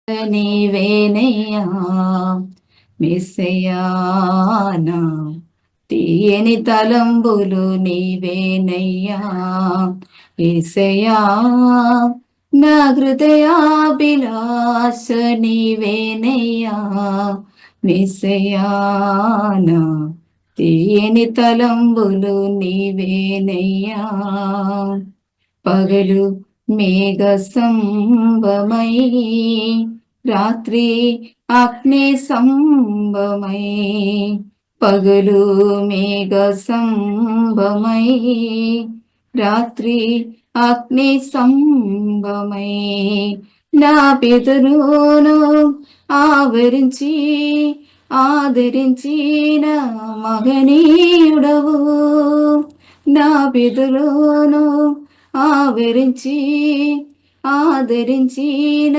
నీవేనయ్యా మెస్సయానా, తీయని తలంబులు నీవేనయ్యా యేసయ్యా, నా హృదయాభిలాష నీవేనయ్యా మెస్సయానా, తీయని తలంబులు నీవేనయ్యా. పగలు మేఘ సంభమై, రాత్రి అగ్ని సంభమై. పగలు మేఘ సంభమై, రాత్రి అగ్ని సంభమై. నా పితరును ఆవరించి ఆదరించిన మగనీయుడవు, నా పితరును ఆవరించి ఆదరించిన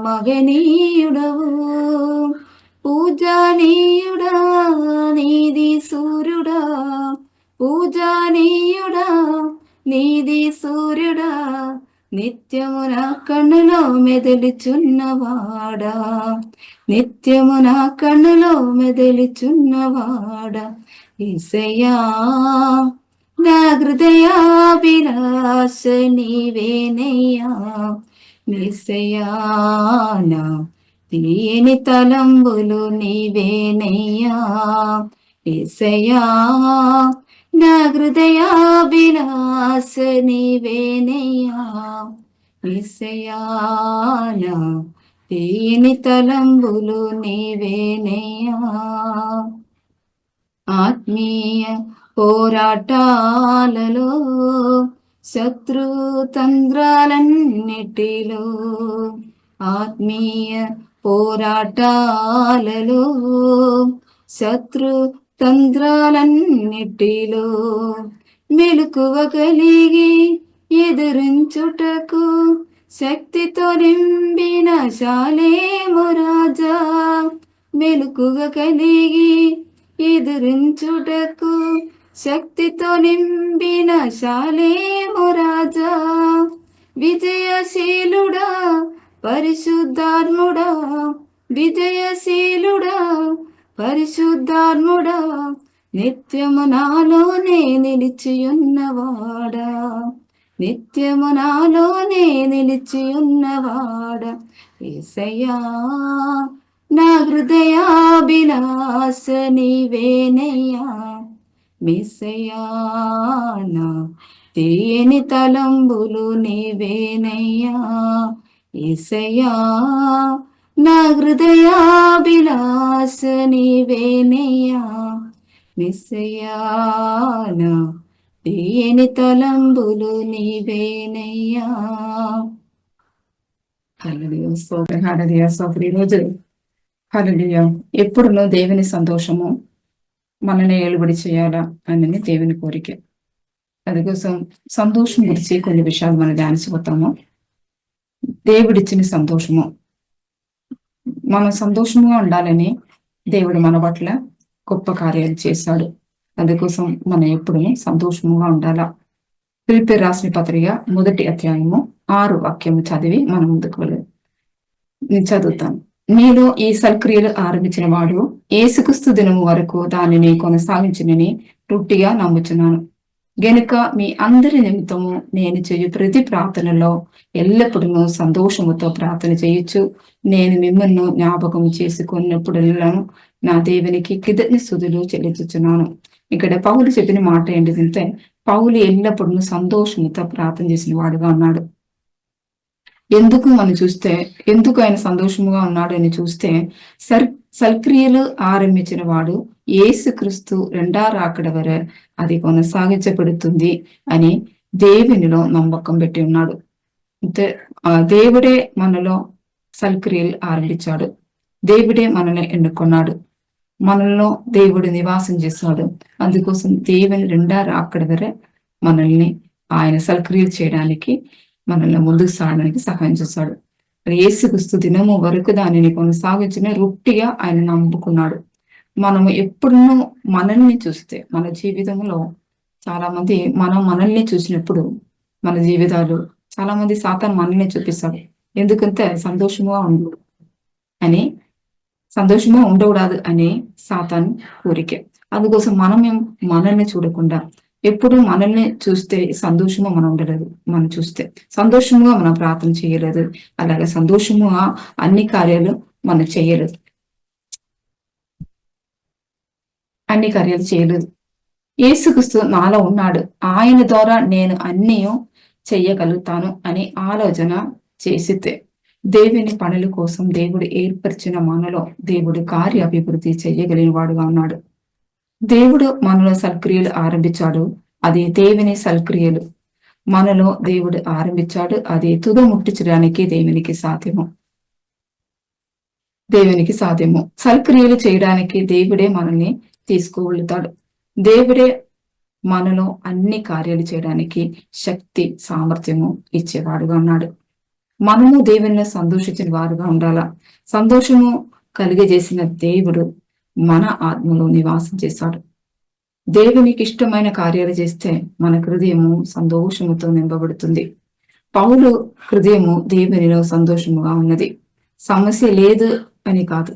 మగనీయుడవు. పూజనీయుడా నీది సూర్యుడా, పూజనీయుడా నీది సూర్యుడా, నిత్యము నా కన్నులో మెదలుచున్నవాడా, నిత్యము నా కన్నులో మెదలుచున్నవాడా యేసయ్యా, నా హృదయాభిలాష నీవేనయ్యా యేసయ్యా, నా తీయని తలంబులు నీవేనయ్యా యేసయ్యా, నా హృదయాభిలాష నీవేనయ్యా యేసయ్యా, నా తీయని తలంబులు నీవేనయ్యా. ఆత్మీయ పోరాటాలలో, శత్రు తంత్రాలన్నిటిలో, ఆత్మీయ పోరాటాలలో, శత్రు తంత్రాలన్నిటిలో మెలకువ కలిగి ఎదురించుటకు శక్తితో నింపిన శాలేము రాజా, మెలకువ కలిగి ఎదురించుటకు శక్తితో నింపిన శాలేము రాజా, విజయశీలుడా పరిశుద్ధాత్ముడా, విజయశీలుడా పరిశుద్ధాత్ముడా, నిత్యము నాలోనే నిలిచియున్నవాడా, నిత్యము నాలోనే నిలిచియున్నవాడా యేసయ్యా, నా హృదయాభిలాష నీవేనయ్యా మెస్సయ్యా, నా తీయని తలంబులు నీవేనయ్యా యేసయ్యా, నా హృదయాభిలాష నీవేనయ్యా మెస్సయ్యా, నా తీయని తలంబులు నీవేనయ్యా. హల్లెలూయా, స్తోత్రం, హల్లెలూయా, స్తోత్రం. ఈరోజు హల్లెలూయా, ఎప్పుడునో దేవుని సంతోషము మనల్ని ఏలుబడి చేయాలా అని దేవుని కోరిక. అందుకోసం సంతోషం గురించి కొన్ని విషయాలు మనం ధ్యానించిపోతాము. దేవుడిచ్చిన సంతోషము, మనం సంతోషంగా ఉండాలని దేవుడు మన పట్ల గొప్ప కార్యాలు చేశాడు. అందుకోసం మనం ఎప్పుడు సంతోషంగా ఉండాలా. ఫిలిప్పీయులకు రాసిన పత్రిక 1వ అధ్యాయము 6వ వాక్యము చదివి మనం ముందుకు వెళ్ళాలి. నేను చదువుతాను. మీలో ఈ సల్క్రియలు ఆరంభించిన వాడు యేసుక్రీస్తు దినము వరకు దానిని కొనసాగించునని తృప్తిగా నమ్ముచున్నాను. గనుక మీ అందరి నిమిత్తము నేను చేయు ప్రతి ప్రార్థనలో ఎల్లప్పుడూ సంతోషముతో ప్రార్థన చేయొచ్చు. నేను మిమ్మల్ని జ్ఞాపకం చేసుకున్నప్పుడెల్లా నా దేవునికి కృతజ్ఞతలు చెల్లించుచున్నాను. ఇక్కడ పౌలు చెప్పిన మాట ఏంటిదంటే, పౌలు ఎల్లప్పుడూ సంతోషముతో ప్రార్థన చేసిన వాడుగా ఉన్నాడు. ఎందుకు మనం చూస్తే, ఎందుకు ఆయన సంతోషముగా ఉన్నాడు అని చూస్తే, సల్క్రియలు ఆరంభించిన వాడు యేసుక్రీస్తు రెండో రాకడ వరే అది కొనసాగించబడుతుంది అని దేవునిలో నమ్మకం పెట్టి ఉన్నాడు. దేవుడే మనలో సల్క్రియలు ఆరంభించాడు, దేవుడే మనల్ని ఎన్నుకున్నాడు, మనలో దేవుడు నివాసం చేస్తాడు. అందుకోసం దేవుని రెండో రాకడ వరే మనల్ని ఆయన సల్క్రియలు చేయడానికి, మనల్ని ముందుకు సాగడానికి సహాయం చేస్తాడు. యేసుక్రీస్తు దినము వరకు దానిని కొనసాగించిన రొట్టిగా ఆయన నమ్ముకున్నాడు. మనము ఎప్పుడునూ మనల్ని చూస్తే, మన జీవితంలో చాలా మంది మనల్ని చూసినప్పుడు మన జీవితాలు చాలా మంది సాతాను మనల్ని చూపిస్తాడు. ఎందుకంటే సంతోషంగా ఉండు, అని, సంతోషంగా ఉండకూడదు అనే సాతాను కోరిక. అందుకోసం మనల్ని చూడకుండా ఎప్పుడు మనల్ని చూస్తే సంతోషంగా మనం ఉండలేదు. మనం చూస్తే సంతోషంగా మనం ప్రార్థన చేయలేదు, అలాగే సంతోషముగా అన్ని కార్యాలు మనం చేయలేదు, అన్ని కార్యాలు చేయలేదు. యేసుక్రీస్తు నాలో ఉన్నాడు, ఆయన ద్వారా నేను అన్నీ చెయ్యగలుగుతాను అని ఆలోచన చేసితే దేవుని పనుల కోసం దేవుడు ఏర్పరిచిన మనలో దేవుడు కార్య అభివృద్ధి చెయ్యగలిగిన వాడుగా ఉన్నాడు. దేవుడు మనలో సల్క్రియలు ఆరంభించాడు, అది దేవుని సల్క్రియలు మనలో దేవుడు ఆరంభించాడు, అది తుద ముట్టించడానికి దేవునికి సాధ్యము. సల్క్రియలు చేయడానికి దేవుడే మనల్ని తీసుకువెళ్తాడు. దేవుడే మనలో అన్ని కార్యాలు చేయడానికి శక్తి సామర్థ్యము ఇచ్చేవాడుగా ఉన్నాడు. మనము దేవుని సంతోషించిన వారుగా ఉండాలా. సంతోషము కలిగజేసిన దేవుడు మన ఆత్మలో నివాసం చేశాడు. దేవునికి ఇష్టమైన కార్యాలు చేస్తే మన హృదయము సంతోషముతో నింపబడుతుంది. పౌలు హృదయము దేవునిలో సంతోషముగా ఉన్నది. సమస్య లేదు అని కాదు,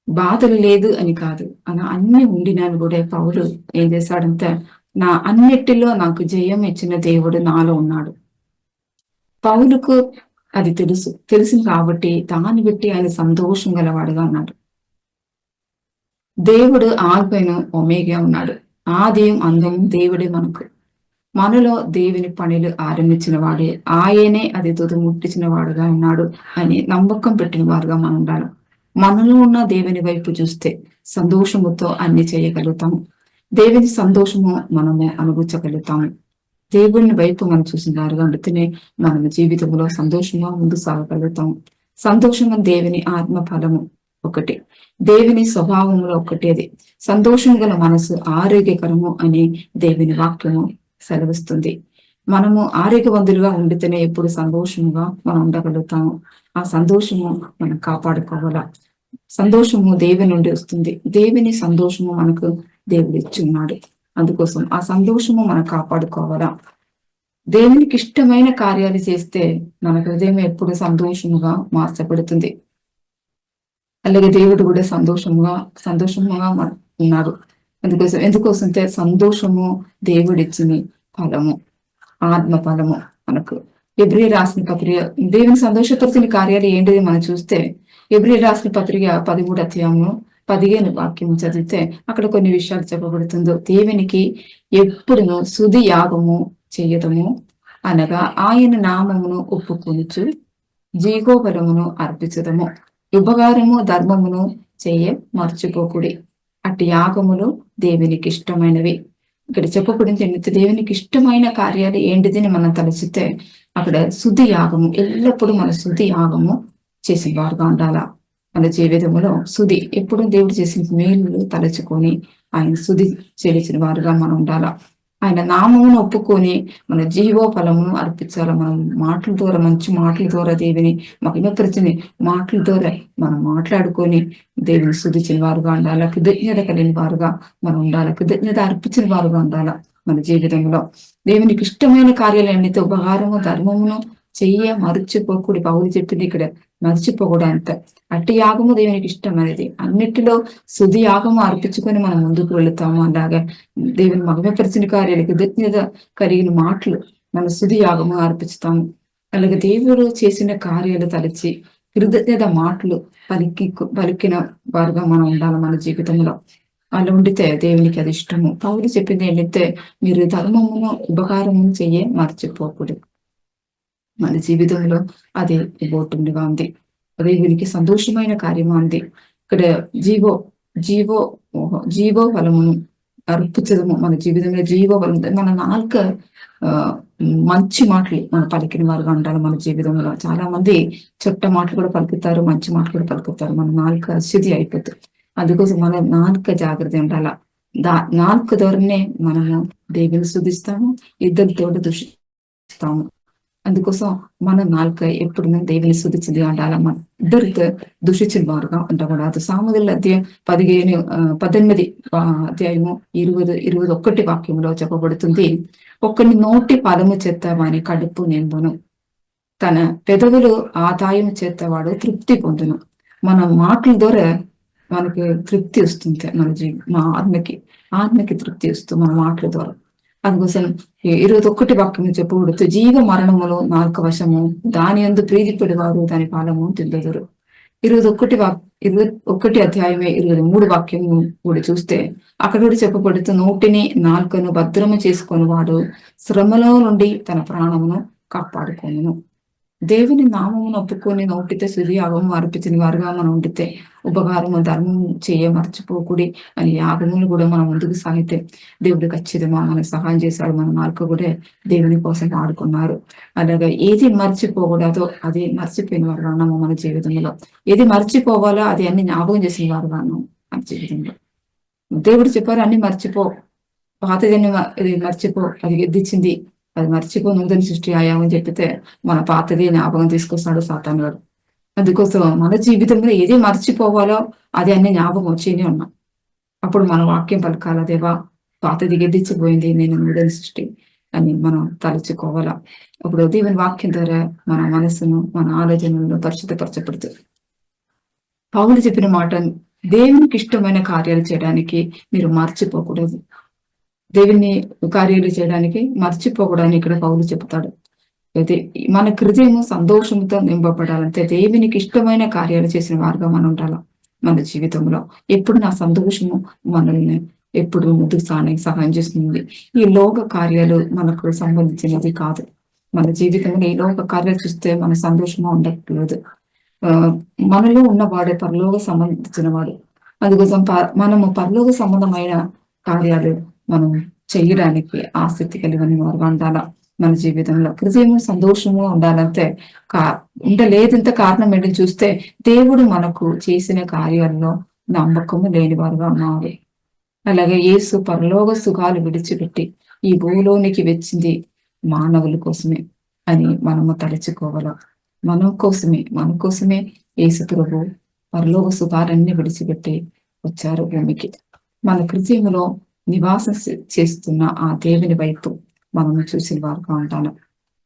బాధలు లేదు అని కాదు, అలా అన్ని ఉండినాను కూడా పౌలు ఏం చేశాడంటే, నా అన్నిటిలో నాకు జయం ఇచ్చిన దేవుడు నాలో ఉన్నాడు. పౌలుకు అది తెలిసింది కాబట్టి దాన్ని బట్టి ఆయన సంతోషం గలవాడుగా ఉన్నాడు. దేవుడు ఆల్పైన ఒమేగా ఉన్నాడు, ఆదియం అందం దేవుడే మనలో దేవుని పనులు ఆరంభించిన వాడే, ఆయనే అది తుది ముట్టించిన వాడుగా ఉన్నాడు అని నమ్మకం పెట్టిన వారుగా మనం ఉండాలి. మనలో ఉన్న దేవుని వైపు చూస్తే సంతోషముతో అన్ని చేయగలుగుతాము. దేవుని సంతోషము మనము అనుభవించగలుగుతాము. దేవుని వైపు మనం చూసిన వారుగా ఉండితేనే మన జీవితంలో సంతోషంగా ముందు సాగగలుగుతాము. సంతోషంగా దేవుని ఆత్మ ఫలము ఒకటి, దేవుని స్వభావంలో ఒకటి అది. సంతోషం గల మనసు ఆరోగ్యకరము అని దేవుని వాక్యము సెలవిస్తుంది. మనము ఆరోగ్యవంతులుగా ఉండితేనే ఎప్పుడు సంతోషముగా మనం ఉండగలుగుతాము. ఆ సంతోషము మనం కాపాడుకోవాలా. సంతోషము దేవుని నుండి వస్తుంది. దేవుని సంతోషము మనకు దేవుడు ఇచ్చున్నాడు. అందుకోసం ఆ సంతోషము మనం కాపాడుకోవాలా. దేవునికి ఇష్టమైన కార్యాలు చేస్తే మన హృదయం ఎప్పుడు సంతోషముగా మార్చబడుతుంది. అలాగే దేవుడు కూడా సంతోషముగా ఉన్నారు. ఎందుకోసం సంతోషము దేవుడిచ్చిన ఫలము, ఆత్మ ఫలము మనకు. ఎబ్రియలు రాసిన పత్రిక దేవుని సంతోషపరిచిన కార్యాలు ఏంటిది మనం చూస్తే, ఎబ్రియలు రాసిన పత్రిక 13 అధ్యాయము 15 వాక్యం చదివితే అక్కడ కొన్ని విషయాలు చెప్పబడుతుందో, దేవునికి ఎప్పుడును సుది యాగము చేయదము అనగా ఆయన నామమును ఒప్పుకొనుచు జీవోబలమును అర్పించదము, ఉపకారము ధర్మమును చేయ మర్చిపోకుడి. అట్టి యాగములు దేవునికి ఇష్టమైనవి. ఇక్కడ చెప్పబడింది ఏంటంటే, దేవునికి ఇష్టమైన కార్యాలు ఏంటిదని మనం తలచితే అక్కడ శుద్ధి యాగము, ఎల్లప్పుడూ మన శుద్ధి యాగము చేసిన వారుగా ఉండాలా. మన జీవితంలో శుద్ధి ఎప్పుడు దేవుడు చేసిన మేలు తలచుకొని ఆయన శుద్ధి చెల్లించిన వారుగా మనం ఉండాలా. ఆయన నామమును ఒప్పుకొని మన జీవోఫలమును అర్పించాలి. మనం మాటల ద్వారా, మంచి మాటల ద్వారా దేవుని మహిమపరిచిన మాటల ద్వారా మనం మాట్లాడుకొని దేవుని స్తుతించిన వారుగా ఉండాలా. కృతజ్ఞత కలిగిన వారుగా మనం ఉండాలి. కృతజ్ఞత అర్పించిన వారుగా ఉండాలా. మన జీవితంలో దేవునికి ఇష్టమైన కార్యాలు ఎన్నితే ఉపకారము ధర్మమును చెయ్య మర్చిపోకూడదు. పౌలు చెప్పింది ఇక్కడ, మర్చిపోకూడదు అంత. అట్టి యాగము దేవునికి ఇష్టమైనది. అన్నిటిలో శుద్ధి యాగము అర్పించుకొని మనం ముందుకు వెళుతాము. అలాగే దేవుని మహిమపరిచిన కార్యాలు, కృతజ్ఞత కలిగిన మాటలు మన శుద్ధి యాగము అర్పిస్తాము. అలాగే దేవుడు చేసిన కార్యాలు తలచి కృతజ్ఞత మాటలు పలికిన వారుగా మనం ఉండాలి మన జీవితంలో. అలా ఉండితే దేవునికి అది ఇష్టము. పౌలు చెప్పింది ఏంటంటే, మీరు ధర్మమును ఉపకారమును చెయ్యే మర్చిపోకూడదు. మన జీవితంలో అది బోటుండగా ఉంది. దేవునికి సంతోషమైన కార్యమా ఉంది. ఇక్కడ జీవో ఫలమును అర్పించదము. మన జీవితంలో జీవో ఫలం, మన నాలుక మంచి మాటలు మనం పలికిన వారుగా ఉండాలి. మన జీవితంలో చాలా మంది చెట్ట మాటలు కూడా పలుకుతారు, మంచి మాటలు కూడా పలుకుతారు. మన నాలుక శుద్ధి అయిపోతుంది. అందుకోసం మన నాలుక జాగ్రత్త ఉండాల. నాలుక ద్వారానే మనము దేవుని స్తుతిస్తాము, ఇద్దరితో దూషిస్తాము. అందుకోసం మన నాలుక ఎప్పుడు దేవుని స్తుతించింది ఉండాల. మన ఇద్దరితో దూషించిన వారుగా ఉండకూడదు. సామెతల అధ్యాయం 18 అధ్యాయము 21 వాక్యంలో చెప్పబడుతుంది, ఒకని నోటి పదము చేత వాని కడుపు నింపును, తన పెదవులు ఆదాయం చేత వాడు తృప్తి పొందును. మన మాటల ద్వారా మనకి తృప్తి వస్తుంది. మా ఆత్మకి తృప్తి వస్తుంది మన మాటల ద్వారా. అందుకోసం 21 వాక్యం చెప్పకూడదు, జీవ మరణములో నాలుక వశము, దాని యందు ప్రీతిపడివారు దాని ఫలము తిందుదురు. 21 అధ్యాయమే 23 వాక్యము కూడా చూస్తే అక్కడ కూడా చెప్పబడుతూ, నోటిని నాలుకను భద్రము చేసుకొని వాడు శ్రమలో నుండి తన ప్రాణమును కాపాడుకోను. దేవుని నామమును ఒప్పుకొని నోటితో యాగము అర్పించిన వారుగా మనం ఉండితే, ఉపకారము ధర్మం మర్చిపోకూడి అని యాగములు కూడా మనం ముందుకు సాగితే దేవుడు ఖచ్చితంగా మనకు సహాయం చేశాడు. మన నాలుక కూడా దేవుని కోసం వాడుకున్నారు. అలాగే ఏది మర్చిపోకూడదో అది మర్చిపోయిన వారుగా ఉన్నాము మన జీవితంలో. ఏది మర్చిపోవాలో అది అన్ని జ్ఞాపకం చేసిన వారుగా ఉన్నాము మన జీవితంలో. దేవుడు చెప్పారు, అన్ని మర్చిపో, పాతదన్ని మర్చిపో, అది గెద్దిచ్చింది, అది మర్చిపో, నూతన సృష్టి అయ్యామని చెప్పితే మన పాతది జ్ఞాపకం తీసుకొస్తాడు సాతాను గారు. అందుకోసం మన జీవితంలో ఏది మర్చిపోవాలో అది అన్ని జ్ఞాపకం వచ్చేనే ఉన్నాం. అప్పుడు మన వాక్యం పలకాల, దేవా పాతది గెద్దించిపోయింది, నేను నూతన సృష్టి అని మనం తలుచుకోవాలా. అప్పుడు దేవుని వాక్యం ద్వారా మన మనసును, మన ఆలోచనలను పరిశుద్ధపరచబడుతుంది. పౌలు చెప్పిన మాట, దేవునికి ఇష్టమైన కార్యాలు చేయడానికి మీరు మర్చిపోకూడదు. దేవుని కార్యాలు చేయడానికి మర్చిపోకూడదని ఇక్కడ పౌలు చెప్తాడు. అయితే మన హృదయము సంతోషంతో నింపబడాలంటే దేవునికి ఇష్టమైన కార్యాలు చేసిన వారుగా మనం ఉండాలి. మన జీవితంలో ఎప్పుడు నా సంతోషము మనల్ని ఎప్పుడు ముందుకు సహాయం చేస్తుంది. ఈ లోక కార్యాలు మనకు సంబంధించినది కాదు. మన జీవితంలో ఈ లోక కార్యాలు చూస్తే మన సంతోషంగా ఉండట్లేదు. మనలో ఉన్నవాడే పరలోక సంబంధించిన వాడు. అందుకోసం మనము పరలోక సంబంధమైన కార్యాలు మనం చేయడానికి ఆసక్తి కలిగిన వారు ఉండాలా. మన జీవితంలో హృదయము సంతోషము ఉండాలంటే ఉండలేదంత కారణం ఏంటి చూస్తే, దేవుడు మనకు చేసిన కార్యాల్లో నమ్మకము లేని వారుగా ఉన్నారు. అలాగే యేసు పరలోక సుఖాలు విడిచిపెట్టి ఈ భూలోనికి వచ్చింది మానవుల కోసమే అని మనము తలుచుకోవాల. మన కోసమే యేసు ప్రభు పరలోక సుఖాలన్నీ విడిచిపెట్టి వచ్చారు భూమికి. మన హృదయంలో నివాసం చేస్తున్న ఆ దేవుని వైపు మనము చూసిన వారుగా ఉంటాను.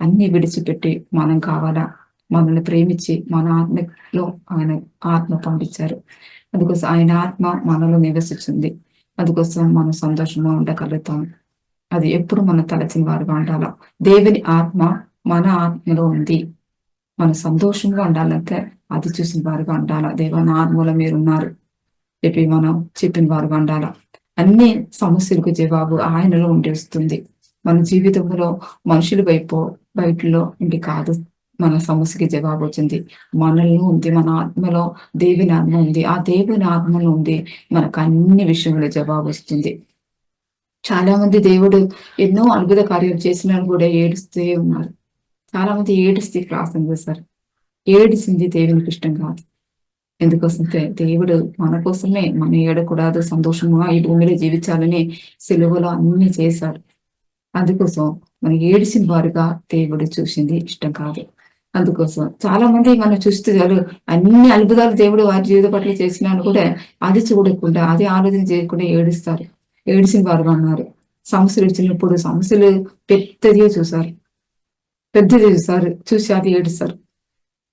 అన్ని విడిచిపెట్టి మనం కావాలా, మనల్ని ప్రేమించి మన ఆత్మలో ఆయన ఆత్మ పంపించారు. అందుకోసం ఆయన ఆత్మ మనలో నివసించింది. అందుకోసం మనం సంతోషంగా ఉండగలుగుతాం. అది ఎప్పుడు మనం తలచిన వారుగా ఉండాలా. దేవుని ఆత్మ మన ఆత్మలో ఉంది. మనం సంతోషంగా ఉండాలంటే అది చూసిన వారుగా ఉండాలా. దేవా ఆత్మలో మీరున్నారు చెప్పి మనం చెప్పిన వారుగా ఉండాలా. అన్ని సమస్యలకు జవాబు ఆయనలో ఉండేస్తుంది. మన జీవితంలో మనుషుల బయటలో ఇంటి కాదు మన సమస్యకి జవాబు వచ్చింది. మనలో ఉంది, మన ఆత్మలో దేవుని ఆత్మ ఉంది. ఆ దేవుని ఆత్మలో ఉంది మనకు అన్ని విషయంలో జవాబు వస్తుంది. చాలా మంది దేవుడు ఎన్నో అద్భుత కార్యాలు చేసినా కూడా ఏడుస్తూ ఉన్నారు. చాలా మంది ఏడుస్తూ ప్రార్థన చేశారు. ఏడిసింది దేవునికి ఇష్టం కాదు. ఎందుకోసంటే దేవుడు మన కోసమే, మన ఏడకూడదు, సంతోషంగా ఈ భూమిలో జీవించాలని సిలువలో అన్ని చేశాడు. అందుకోసం మనం ఏడిసిన వారుగా దేవుడు చూసింది ఇష్టం కాదు. అందుకోసం చాలా మంది మనం చూస్తే చాలు అన్ని అద్భుతాలు దేవుడు వారి జీవిత పట్ల చేసినాను కూడా అది చూడకుండా, అది ఆలోచన చేయకుండా ఏడుస్తారు. ఏడిసిన వారుగా ఉన్నారు. సమస్యలు వచ్చినప్పుడు సమస్యలు పెద్దదిగా చూసి అది ఏడుస్తారు.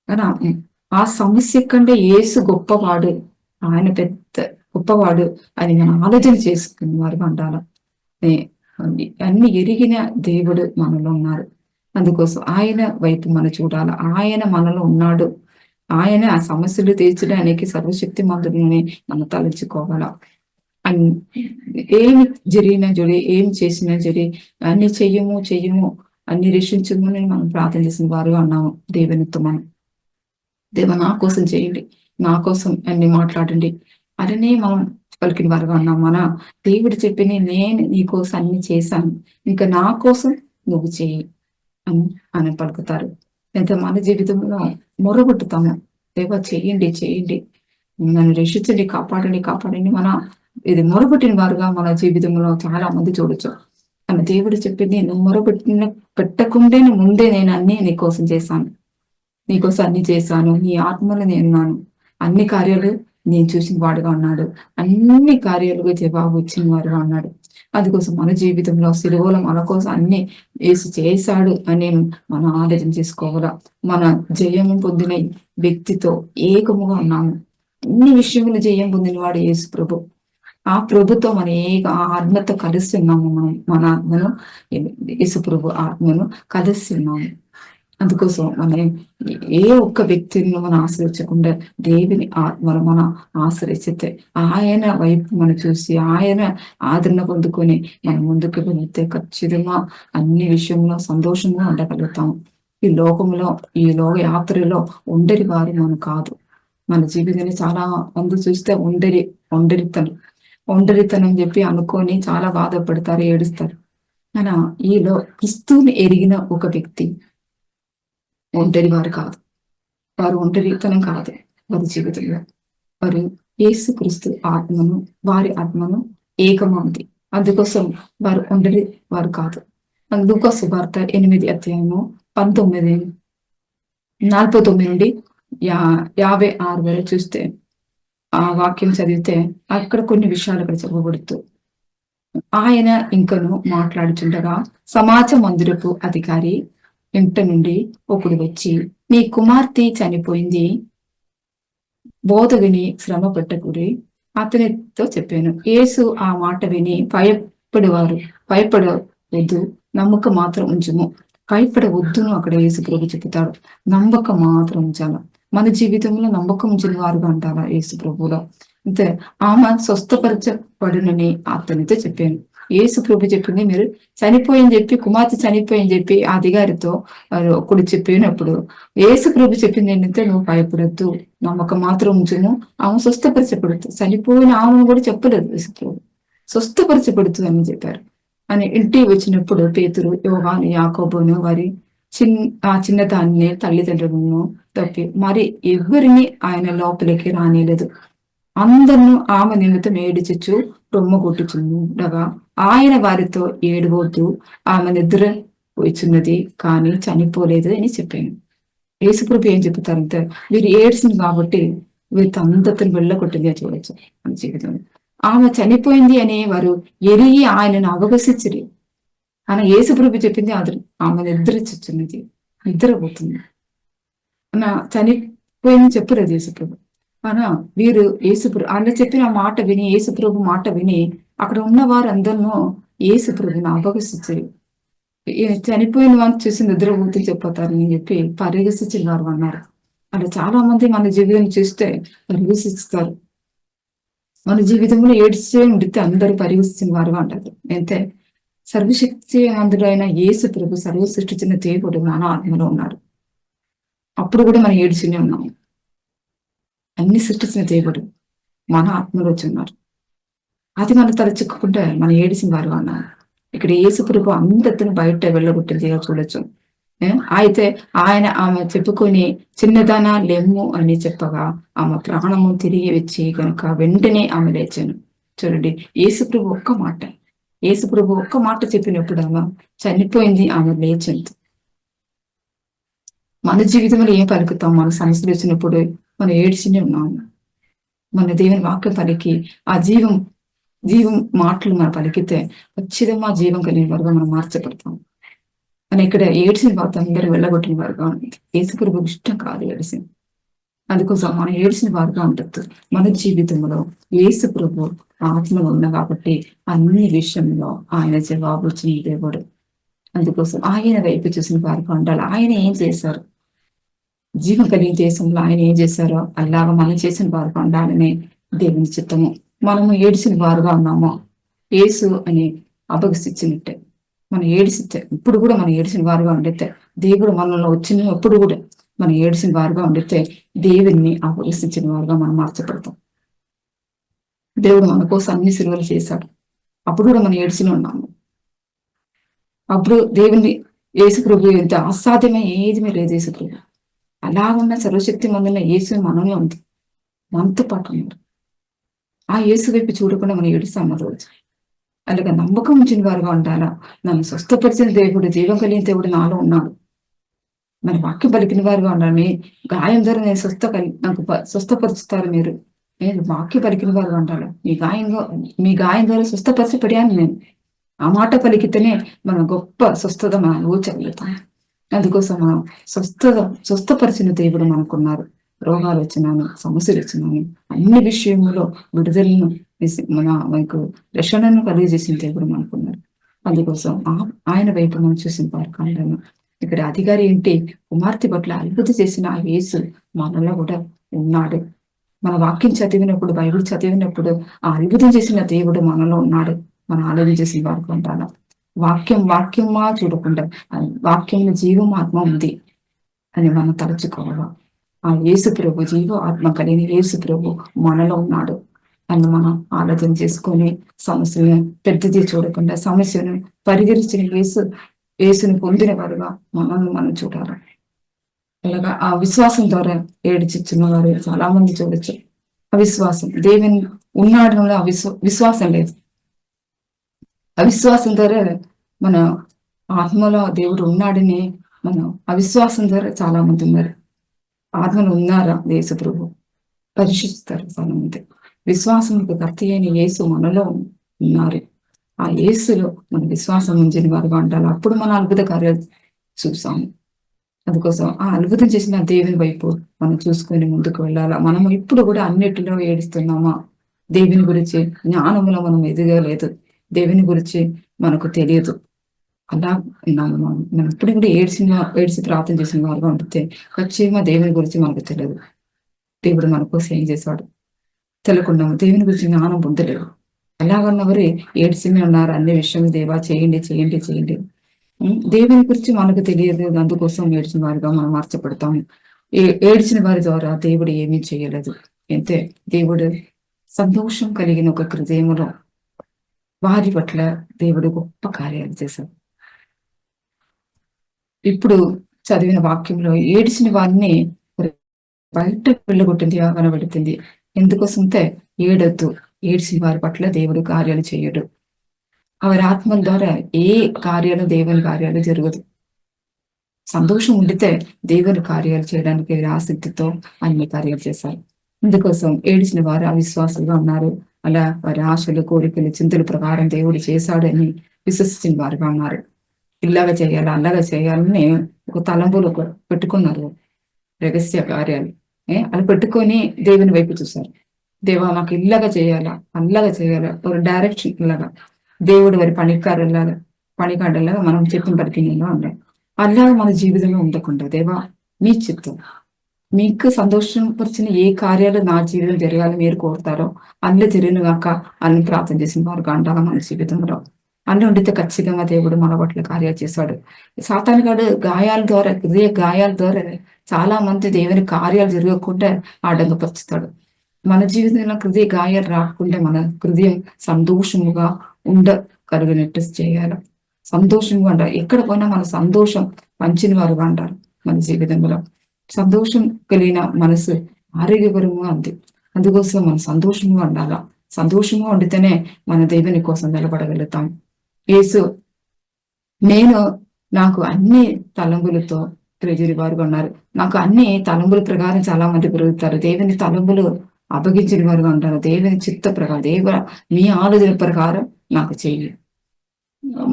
కానీ ఆ సమస్య కంటే యేసు గొప్పవాడు, ఆయన పెద్ద గొప్పవాడు అని మనం ఆలోచన చేసుకున్న వారుగా ఉండాలి. అన్ని ఎరిగిన దేవుడు మనలో ఉన్నారు. అందుకోసం ఆయన వైపు మనం చూడాలి. ఆయన మనలో ఉన్నాడు. ఆయన ఆ సమస్యలు తీర్చడానికి సర్వశక్తి మంతుడిని మనం తలంచుకోవాలా. ఏమి జరిగినా ఏం చేసినా అన్ని చెయ్యము అన్ని రక్షించమని మనం ప్రార్థన చేసిన వారుగా ఉన్నాము. దేవునితో మనం దేవ నా కోసం చేయండి, నా కోసం అన్ని మాట్లాడండి అదనే మనం పలికిన వారుగా ఉన్నాం. మన దేవుడు చెప్పిన నేను నీ కోసం అన్ని చేశాను, ఇంకా నా కోసం నువ్వు చేయి అని పలుకుతారు. ఎంత మన జీవితంలో మొరగొట్టుతాము, దేవ చేయండి నన్ను రక్షించండి, కాపాడండి మన ఇది మొరగొట్టిన వారుగా మన జీవితంలో చాలా మంది చూడొచ్చు. కానీ దేవుడు చెప్పింది, నువ్వు పెట్టకుండానే ముందే నేను అన్ని నీ కోసం చేశాను, నీకోసం అన్ని చేశాను, నీ ఆత్మలో నేనున్నాను, అన్ని కార్యాలు నేను చూసిన వాడుగా ఉన్నాడు, అన్ని కార్యాలుగా జవాబు ఇచ్చిన వాడుగా ఉన్నాడు. అందుకోసం మన జీవితంలో సిలువలో మన కోసం అన్ని యేసు చేశాడు అని మనం ఆలోచన చేసుకోవాలా. మన జయము పొందిన వ్యక్తితో ఏకముగా ఉన్నాము. అన్ని విషయములు జయం పొందినవాడు యేసు ప్రభు. ఆ ప్రభుతో మన ఆ ఆత్మతో కలిసి ఉన్నాము. మనం మన ఆత్మను, యేసు ప్రభు ఆత్మను కలిసి ఉన్నాము. అందుకోసం మనం ఏ ఒక్క వ్యక్తిని మనం ఆశ్రయించకుండా దేవుని ఆత్మను మనం ఆశ్రయిస్తే, ఆయన వైపు మనం చూసి ఆయన ఆదరణ పొందుకొని మనం ముందుకు వెళితే ఖచ్చితంగా అన్ని విషయంలో సంతోషంగా ఉండగలుగుతాం. ఈ లోకంలో, ఈ లోక యాత్రలో ఒంటరి వారు మనం కాదు. మన జీవితాన్ని చాలా మంది చూస్తే ఒంటరితనం చెప్పి అనుకొని చాలా బాధపడతారు, ఏడుస్తారు. మన ఈలో క్రీస్తుని ఎరిగిన ఒక వ్యక్తి ఒంటరి వారు కాదు. వారు ఒంటరితనం కాదు. వారి జీవితంలో వారు యేసుక్రీస్తు ఆత్మను, వారి ఆత్మను ఏకమంది. అందుకోసం వారు ఒంటరి వారు కాదు. లూకా సువార్త 8:19-49 నుండి 56 వరకు చూస్తే, ఆ వాక్యం చదివితే అక్కడ కొన్ని విషయాలు అక్కడ చెప్పబడుతూ, ఆయన ఇంకను మాట్లాడుచుండగా సమాజ మందిరపు అధికారి ఇంట నుండి ఒకడు వచ్చి, నీ కుమార్తె చనిపోయింది, బోధకుని శ్రమ పెట్టకుడి అతనితో చెప్పాను. యేసు ఆ మాట విని భయపడవద్దు, నమ్మకం మాత్రం ఉంచుము. భయపడవద్దును అక్కడ యేసు ప్రభు చెబుతాడు. నమ్మకం మాత్రం ఉంచాల. మన జీవితంలో నమ్మకం ఉంచిన వారుగా అంటారా యేసు ప్రభులో. అంతే. ఆమె స్వస్థపరచబడునని అతనితో చెప్పాను. యేసు ప్రభు చెప్పింది, మీరు చనిపోయని చెప్పి, కుమార్తె చనిపోయని చెప్పి ఆ అధికారితో ఒకడు చెప్పినప్పుడు యేసు ప్రభు చెప్పింది ఏంటంటే, నువ్వు భయపడద్దు, నమ్మకం మాత్రం ఉంచును, ఆమె స్వస్థపరచబడుతుంది. చనిపోయిన ఆమెను కూడా చెప్పలేదు యేసు ప్రభు, స్వస్థపరచబడుతుంది అని చెప్పారు. అని ఇంటికి వచ్చినప్పుడు పేతురు, యోహాను, యాకోబును వారి చిన్నదాన్ని తల్లిదండ్రులను తప్పి మరి ఎవరిని ఆయన లోపలికి రానిలేదు. అందరిను ఆమె నిమిత్తం ఏడిచచ్చు రొమ్మ కొట్టుచుండగా ఆయన వారితో, ఏడవద్దు, ఆమె నిద్ర పోయిచున్నది కానీ చనిపోలేదు అని చెప్పాను. యేసుప్రభు ఏం చెప్తారంటే, వీరు ఏడ్చింది కాబట్టి వీరి అందరిని వెళ్ళగొట్టింది చూడొచ్చు మన జీవితంలో. ఆమె చనిపోయింది అని వారు ఎరిగి ఆయనను అవగసించరు. ఆయన యేసుప్రభు చెప్పింది ఆమె నిద్రించుచున్నది, నిద్రపోతుంది అన్న, చనిపోయింది చెప్పలేదు యేసుప్రభు. అనా వీరు యేసుప్రభు ఆయన చెప్పిన మాట విని, యేసుప్రభు మాట విని అక్కడ ఉన్న వారందరినూ యేసుప్రభుని అపహసించారు. చనిపోయిన వారిని చూసి నిద్రపోతూ చెప్పతారని చెప్పి పరిహసించిన వారు అన్నారు. అలా చాలా మంది మన జీవితం చూస్తే పరిహసిస్తారు. మన జీవితంలో ఏడ్చే ఉండితే అందరూ పరిహసించిన వారుగా అంటారు. అయితే సర్వశక్తి మందుడైన యేసు ప్రభు, సర్వ సృష్టించిన దేవుడు మన ఆత్మలో ఉన్నాడు. అప్పుడు కూడా మనం ఏడ్చునే ఉన్నాము. అన్ని సృష్టించిన దేవుడు మన ఆత్మలో వచ్చి ఉన్నారు. అది మనం తలచిక్కుంటే మనం ఏడిసిన వారుగా ఉన్నాము. ఇక్కడ యేసు ప్రభు అందరిని బయట వెళ్ళగొట్టింది చూడొచ్చు. అయితే ఆమె చెప్పుకొని చిన్నదానా లెమ్ము అని చెప్పగా ఆమె ప్రాణము తిరిగి వచ్చి కనుక వెంటనే ఆమె లేచాను. చూడండి, యేసుప్రభు ఒక్క మాట చెప్పినప్పుడు ఆమె చనిపోయింది, ఆమె లేచింది. మన జీవితంలో ఏం పలుకుతాం? మన సమస్యలు వచ్చినప్పుడు మనం ఏడ్చినే ఉన్నాము. మన దేవుని వాక్యం పలికి ఆ జీవం మాటలు మనం పలికితే ఖచ్చితంగా జీవం కలిగిన వారుగా మనం మార్చబడతాం. అని ఇక్కడ ఏడ్చిన వార్త అందరూ వెళ్ళగొట్టిన వారుగా ఉంటుంది. యేసుప్రభుకు ఇష్టం కాదు ఏడ్చింది. అందుకోసం మనం ఏడ్చిన వారుగా ఉంటుంది. మన జీవితంలో యేసుప్రభు ఆత్మలో ఉన్న కాబట్టి అన్ని విషయంలో ఆయన జవాబు ఇచ్చిన దేవుడు. అందుకోసం ఆయన వైపు చూసిన వారుగా ఉండాలి. ఆయన ఏం చేశారు, జీవం కలిగిన దేశంలో ఆయన ఏం చేశారో అలాగా మనం చేసిన వారుగా ఉండాలని దేవుని చిత్తము. మనము ఏడ్చిన వారుగా ఉన్నామో యేసు అని అపగసిచ్చినట్టే మనం ఏడిస్తే, ఇప్పుడు కూడా మనం ఏడిసిన వారుగా ఉండితే దేవుడు మనలో వచ్చినప్పుడు కూడా మనం ఏడిసిన వారుగా ఉండితే దేవుడిని అపగసించిన వారుగా మనం మార్చబడతాం. దేవుడు మన కోసం అన్ని సిలువలు చేశాడు. అప్పుడు కూడా మనం ఏడ్చినే ఉన్నాము. అప్పుడు దేవుని యేసు ప్రభు ఎంత అసాధ్యమే ఏది లేదు. యేసు ప్రభు అలా ఉన్న సర్వశక్తి మందున్న యేసు మనలో ఉంది, మనతో పాటు ఉన్నారు. ఆ యేసు వైపు చూడకుండా మనం ఏడుస్తాం రోజు. అలాగే నమ్మకం ఉంచిన వారుగా ఉండాలా. నన్ను స్వస్థపరిచిన దేవుడు, జీవం కలిగిన దేవుడు నాలో ఉన్నాడు. మన వాక్యం పలికిన వారుగా ఉండాలి. గాయం ద్వారా నేను నాకు స్వస్థపరుచుతారు మీరు. నేను వాక్యం పలికిన వారుగా ఉండాలి. మీ గాయం ద్వారా స్వస్థపరచబడాను నేను. ఆ మాట పలికితేనే మన గొప్ప స్వస్థత మనం ఊచగలుగుతాం. అందుకోసం మనం స్వస్థపరిచిన దేవుడు మనకున్నారు. రోగాలు వచ్చినాను, సమస్యలు వచ్చినాను, అన్ని విషయంలో విడుదలను మనకు రక్షణను కలిగజేసిన దేవుడు మనకున్నారు. అందుకోసం ఆయన వైపు మనం చూసిన వారు కాండను. ఇక్కడ అధికారి ఏంటి, కుమార్తె పట్ల అద్భుతం చేసిన ఆ యేసు మనలో కూడా ఉన్నాడు. మన వాక్యం చదివినప్పుడు, బైబిల్ చదివినప్పుడు ఆ అద్భుతం చేసిన దేవుడు మనలో ఉన్నాడు. మనం ఆలోచన చేసిన వారికి ఉంటాను. వాక్యమా చూడకుండా వాక్యంలో జీవం ఆత్మ ఉంది అని మనం తలుచుకోవాలి. ఆ యేసు ప్రభు, జీవ ఆత్మ కలిగిన యేసు ప్రభు మనలో ఉన్నాడు అని మనం ఆలోచన చేసుకొని సమస్యను పెద్దది చూడకుండా సమస్యను పరిహరించిన యేసుని పొందిన వారుగా మనం చూడాలి. అలాగా ఆ విశ్వాసం ద్వారా ఏడ్చిచ్చిన వారు చాలా మంది చూడొచ్చు. అవిశ్వాసం, దేవుని ఉన్నాడు విశ్వాసం లేదు. అవిశ్వాసం ద్వారా మన ఆత్మలో దేవుడు ఉన్నాడని మనం అవిశ్వాసం ద్వారా చాలా మంది ఉన్నారు. ఆత్మలు ఉన్నారా యేసు ప్రభు పరిశీలిస్తారు చాలా మంది. విశ్వాసంకు కర్త అయిన యేసు మనలో ఉన్నారు. ఆ యేసులో మన విశ్వాసం ఉంచిన వారుగా ఉండాలి. అప్పుడు మన అద్భుత కార్యాలు చూసాము. అందుకోసం ఆ అద్భుతం చేసిన దేవుని వైపు మనం చూసుకొని ముందుకు వెళ్ళాలా. మనం ఇప్పుడు కూడా అన్నిటిలో ఏడుస్తున్నామా? దేవుని గురించి జ్ఞానంలో మనం ఎదగలేదు, దేవుని గురించి మనకు తెలియదు, అలా ఉన్నాము. మనం ఇప్పుడు కూడా ఏడ్చి ప్రార్థన చేసిన వారుగా ఉంటే ఖచ్చితంగా దేవుని గురించి మనకు తెలియదు. దేవుడు మన కోసం ఏం చేశాడు తెలియకున్నాము, దేవుని గురించి జ్ఞానం పొందలేదు. అలాగన్నవరే ఏడ్చినే ఉన్నారు. అన్ని విషయాలు దేవా చేయండి చేయండి చేయండి. దేవుని గురించి మనకు తెలియదు, అందుకోసం ఏడ్చిన వారిగా మనం మార్చబడతాము. ఏడ్చిన వారి ద్వారా దేవుడు ఏమీ చేయలేదు. అయితే దేవుడు సంతోషం కలిగిన ఒక హృదయములో వారి పట్ల దేవుడు గొప్ప కార్యాలు చేశాడు. ఇప్పుడు చదివిన వాక్యంలో ఏడ్చిన వారిని బయట వెళ్ళగొట్టింది కనబడుతుంది. ఎందుకోసంతే ఏడొద్దు, ఏడ్చిన వారి పట్ల దేవుడు కార్యాలు చేయడు. వారి ఆత్మల ద్వారా ఏ కార్యాలు దేవుని కార్యాలు జరగదు. సంతోషం ఉండితే దేవుని కార్యాలు చేయడానికి ఆసక్తితో అన్ని కార్యాలు చేశారు. అందుకోసం ఏడిచిన వారు అవిశ్వాసులుగా ఉన్నారు. అలా వారి ఆశలు, కోరికలు, చింతల ప్రకారం దేవుడు చేశాడని విశ్వసించిన వారుగా ఉన్నారు. ఇలాగా చేయాలి, అలాగా చేయాలని ఒక తలంపులు పెట్టుకున్నారు, రహస్య కార్యాలు అలా పెట్టుకొని దేవుని వైపు చూశారు. దేవా నాకు ఇలాగా చేయాలా, అలాగా చేయాలా, ఒక డైరెక్షన్ ఇలాగా దేవుడు వారి పనికాడలాగా మనం చెప్పిన పరికిణంగా ఉండాలి. అలాగా మన జీవితంలో ఉండకుండా దేవా మీ చిత్తం, మీకు సంతోషం పరిచిన ఏ కార్యాలు నా జీవితం జరగాలని మీరు కోరుతారో అన్నీ జరిగిన కాక అన్ని ప్రార్థన చేసిన వారు అంటారా మన జీవితంలో. అన్ని ఉండితే ఖచ్చితంగా దేవుడు మన పట్ల కార్యాలు చేశాడు. సాతానుగాడు గాయాల ద్వారా, హృదయ గాయాల ద్వారా చాలా మంది దేవుని కార్యాలు జరగకుండా ఆటంకపరుచుతాడు. మన జీవితంలో హృదయ గాయాలు రాకుండా మన హృదయం సంతోషముగా ఉండగలిగినట్టు చేయాలి. సంతోషంగా ఉండాలి. ఎక్కడ పోయినా మన సంతోషం పంచిన వారుగా ఉండాలి. మన జీవితంలో సంతోషం కలిగిన మనసు ఆరోగ్యకరంగా ఉంది. అందుకోసం మనం సంతోషంగా ఉండాలా. సంతోషంగా ఉండితేనే మన దేవుని కోసం నిలబడగలుగుతాం. యేసు నాకు అన్ని తలంబులతో ప్రేజరి వారుగా ఉన్నారు. నాకు అన్ని తలంబుల ప్రకారం చాలా మంది పెరుగుతారు. దేవుని తలంబులు అప్పగించిన వారుగా ఉంటారు. దేవుని చిత్త ప్రకారం, మీ ఆలోచన ప్రకారం నాకు చెయ్యి.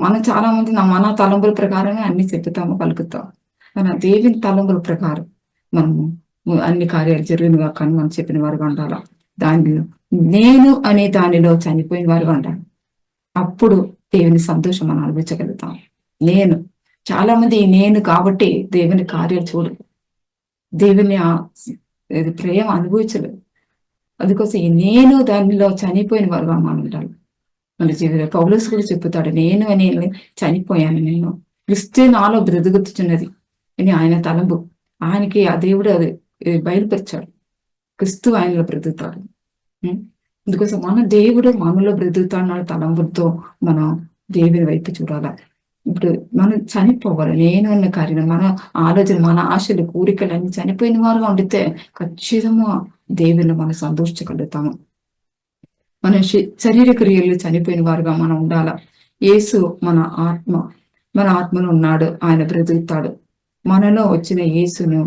మనం చాలా మంది మన తలంబుల ప్రకారమే అన్ని చెప్తాము, పలుకుతాం. మన దేవుని తలంబుల ప్రకారం మనము అన్ని కార్యాలు జరిగినగా కానీ మనం చెప్పిన వారుగా ఉండాలి. దానిలో నేను అనే దానిలో చనిపోయిన వారుగా ఉండాలి. అప్పుడు దేవుని సంతోషం మనం అనుభవించగలుగుతాం. చాలా మంది నేను కాబట్టి దేవుని కార్యాలు చూడరు, దేవుని ప్రేమ అనుభవించలేదు. అందుకోసం నేను దానిలో చనిపోయిన వారుగా మనం ఉండాలి. మన జీవితం పౌలోసు కూడా చెప్పుతాడు, నేను అని చనిపోయాను, నేను క్రిస్తు నాలో బ్రతుకుతున్నది అని ఆయన తలంపు. ఆయనకి ఆ దేవుడు అది బయలుపరిచాడు. క్రిస్తు ఆయనలో బ్రతుకుతాడు. అందుకోసం మన దేవుడు మనలో బ్రతుకుతాడు తలంపులతో మనం దేవుని వైపు చూడాలి. ఇప్పుడు మనం చనిపోవాలి. నేను అన్న కార్యం, మన ఆలోచన, మన ఆశలు, కోరికలు అన్ని చనిపోయిన వారుగా ఉండితే ఖచ్చితంగా దేవుని మనం సంతోషించగలుగుతాము. మన శరీర క్రియలు చనిపోయిన వారుగా మనం ఉండాల. యేసు మన ఆత్మలో ఉన్నాడు, ఆయన బ్రతుకుతాడు. మనలో వచ్చిన యేసును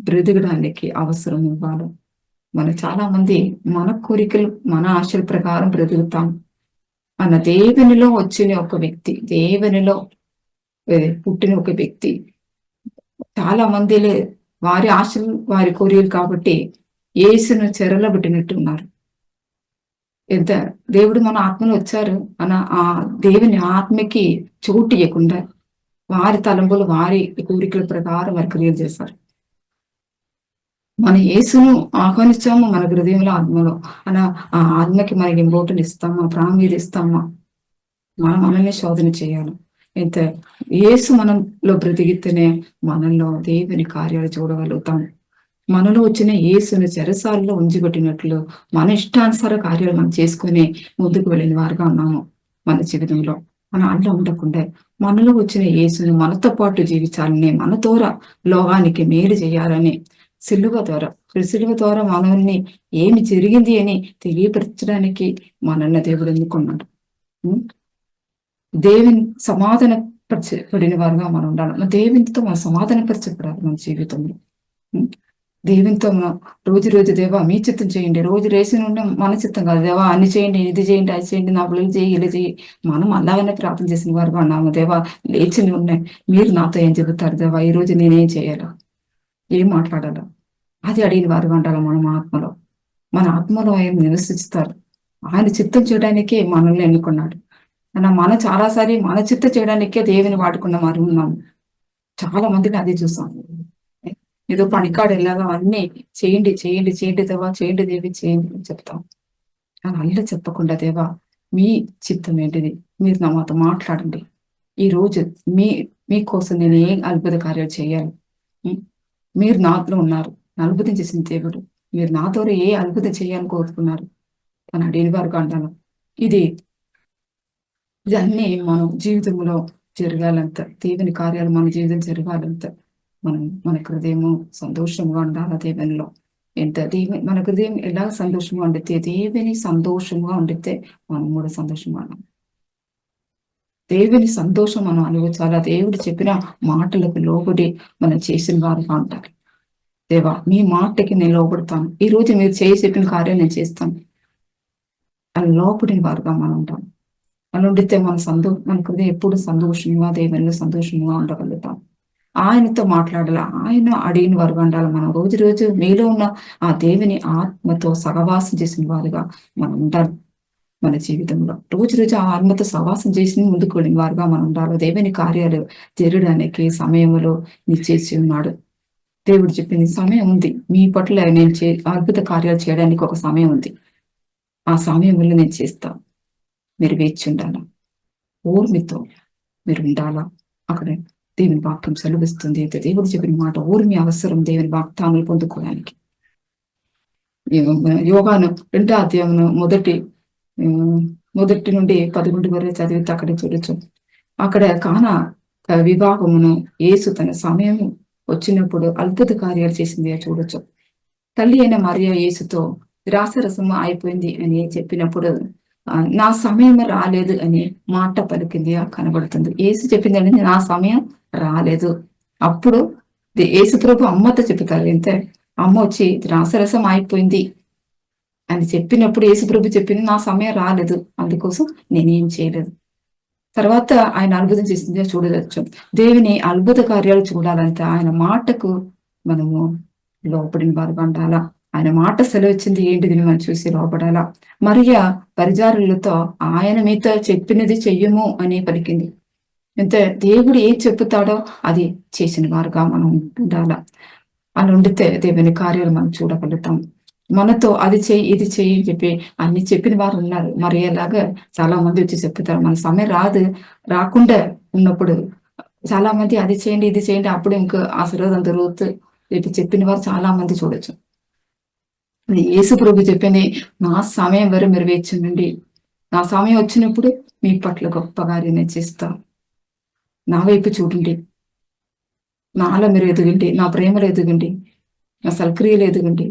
బ్రతకడానికి అవసరం ఇవ్వాలి. మనం చాలా మంది మన కోరికలు, మన ఆశల ప్రకారం బ్రతుకుతాం. మన దేవునిలో వచ్చిన ఒక వ్యక్తి, దేవునిలో పుట్టిన ఒక వ్యక్తి చాలా మందిలో వారి ఆశలు వారి కోరికలు కాబట్టి యేసును చెరలో పెట్టినట్టు ఉన్నారు. ఎంత దేవుడు మన ఆత్మలో వచ్చారు మన ఆ దేవుని ఆత్మకి చోటు ఇవ్వకుండా వారి తలంపులు వారి కోరికల ప్రకారం వారు క్రియలు చేస్తారు. మన యేసును ఆహ్వానించాము మన హృదయంలో ఆత్మలో అలా ఆ ఆత్మకి మనకి ఇంపోర్టెంట్ ఇస్తామా, ప్రాముఖ్యత ఇస్తామా, మనల్ని శోధన చేయాలి. అయితే యేసు మనలో బ్రతికితేనే మనలో దేవుని కార్యాలు చూడగలుగుతాం. మనలో వచ్చిన యేసుని చెరసాలలో ఉంచిపెట్టినట్లు మన ఇష్టానుసార కార్యాలు మనం చేసుకుని ముందుకు వెళ్ళిన వారుగా ఉన్నాము. మన జీవితంలో మనం అట్లా ఉండకుండా మనలో వచ్చిన యేసుని మనతో పాటు జీవించాలని, మన ద్వారా లోకానికి మేలు చేయాలని సిలువ ద్వారా మనల్ని ఏమి జరిగింది అని తెలియపరచడానికి మనల్ని దేవుడు ఎన్నుకున్నాడు. దేవుని సమాధానపరచబడిన వారుగా మనం ఉండాలి. దేవునితో మనం సమాధానపరచబడాలి. మన జీవితంలో దేవునితో మనం రోజు దేవా మీ చిత్తం చేయండి, రోజు రేసి ఉండే మన చిత్తం కాదు, దేవా అన్ని చేయండి, ఇది చేయండి, అది చేయండి, నా పిల్లలు చేయి, ఇలా చేయి. మనం అలాగనే ప్రార్థన చేసిన వారుగా ఉన్నాము. దేవా లేచి ఉన్నాయి, మీరు నాతో ఏం చెబుతారు దేవా, ఈ రోజు నేనేం చేయాలా, ఏం మాట్లాడాలా, అది అడిగిన వారుగా ఉండాలి. మన ఆత్మలో ఆయన నివసిస్తారు. ఆయన చిత్తం చేయడానికే మనల్ని ఎన్నుకున్నాడు. మన చాలాసారి మన చిత్తం చేయడానికే దేవుని వాడుకున్న వారు ఉన్నాము. చాలా మందిని అది చూసాం. ఏదో పనికాడు ఎలాగా అన్ని చేయండి చేయండి చేయండి దేవా, చేయండి దేవి చేయండి అని చెప్తాం. కానీ అల్ల చెప్పకుండా దేవా మీ చిత్తం ఏంటిది, మీరు నా మాతో మాట్లాడండి. ఈ రోజు మీకోసం నేను ఏం అద్భుత కార్యాలు చేయాలి, మీరు నాతో ఉన్నారు, అద్భుతం చేసిన దేవుడు, మీరు నాతో ఏ అద్భుతం చేయాలని కోరుకున్నారు అని అడిగిన వారు అంటాను. ఇదన్నీ మనం జీవితంలో జరగాలంత, దేవుని కార్యాలు మన జీవితం జరగాలంత మన హృదయము సంతోషంగా ఉండాలి. దేవునిలో మన హృదయం ఎలా సంతోషంగా ఉండితే దేవుని సంతోషంగా ఉండితే మనం కూడా సంతోషంగా ఉన్నాం. దేవుని సంతోషం మనం అనుభవించాలా. దేవుడు చెప్పిన మాటలకు లోబడి మనం చేసిన వారుగా ఉండాలి. దేవా మీ మాటకి నేను లోబడతాను, ఈ రోజు మీరు చెప్పిన కార్యం నేను చేస్తాను అని లోపడిన వారుగా మనం ఉంటాం. అలా ఉండితే మన హృదయం ఎప్పుడు సంతోషంగా దేవునిలో సంతోషంగా ఉండగలుగుతాం. ఆయనతో మాట్లాడాలి, ఆయన అడిగిన వారుగా ఉండాలి. మనం రోజు మీలో ఉన్న ఆ దేవుని ఆత్మతో సహవాసం చేసిన వారుగా మనం ఉండాలి. మన జీవితంలో రోజు ఆ ఆత్మతో సహవాసం చేసి ముందుకు వెళ్ళిన వారుగా మనం ఉండాలి. దేవుని కార్యాలు జరగడానికి సమయంలో నిశ్చయించి ఉన్నాడు. దేవుడు చెప్పింది సమయం ఉంది, మీ పట్ల నేను అద్భుత కార్యాలు చేయడానికి ఒక సమయం ఉంది, ఆ సమయంలో నేను చేస్తా, మీరు వేచి ఉండాలా, ఊర్మితో మీరు ఉండాలా. అక్కడ దేవుని వాక్యం సెలవిస్తుంది. దేవుడు చెప్పిన మాట ఊర్మి అవసరం దేవుని వాగ్దానాలు పొందుకోవడానికి. యోగాను 2వ అధ్యాయమును మొదటి నుండి 11 వరకు చదివితే అక్కడ చూడొచ్చు. అక్కడ కానా వివాహమును యేసు తన సమయం వచ్చినప్పుడు అద్భుత కార్యాలు చేసింది చూడొచ్చు. తల్లి అయిన మరియ యేసుతో ద్రాక్షరసము అయిపోయింది అని చెప్పినప్పుడు నా సమయం రాలేదు అని మాట పలికింది కనబడుతుంది. యేసు చెప్పిందండి నా సమయం రాలేదు. అప్పుడు యేసు ప్రభు అమ్మతో చెప్తారు, అంతే అమ్మ వచ్చి ద్రాక్షరసం అయిపోయింది అని చెప్పినప్పుడు యేసు ప్రభు చెప్పింది నా సమయం రాలేదు, అందుకోసం నేనేం చేయలేదు. తర్వాత ఆయన అద్భుతం చేసింది చూడవచ్చు. దేవుని అద్భుత కార్యాలు చూడాలంటే ఆయన మాటకు మనము లోపడిన వారుగా ఉండాలా. ఆయన మాట సెలవిచ్చింది ఏంటిది మనం చూసి లోపడాలా. మరియా పరిచారులతో ఆయన మీతో చెప్పినది చెయ్యము అని పలికింది. అంతే దేవుడు ఏం చెప్తాడో అది చేసిన వారుగా మనం ఉండాలా. అలా ఉండితే దేవుని కార్యాలు మనం చూడగలుగుతాం. మనతో అది చెయ్యి ఇది చెయ్యి అని చెప్పి అన్ని చెప్పిన వారు ఉన్నారు. మరి ఎలాగా చాలా మంది వచ్చి చెప్తారు. మన సమయం రాకుండా ఉన్నప్పుడు చాలా మంది అది చేయండి ఇది చేయండి, అప్పుడు ఇంకా ఆశీర్వాదం దొరుకుతూ చెప్పిన వారు చాలా మంది చూడొచ్చు. యేసు ప్రభు చెప్పింది నా సమయం వరకు మీరు వేచి ఉండండి, నా సమయం వచ్చినప్పుడు మీ పట్ల గొప్ప కార్యం నేను చేస్తా, నా వైపు చూడండి, నాలో మీరు ఎదగండి, నా ప్రేమలో ఎదగండి, నా సల్క్రియలు ఎదగండి,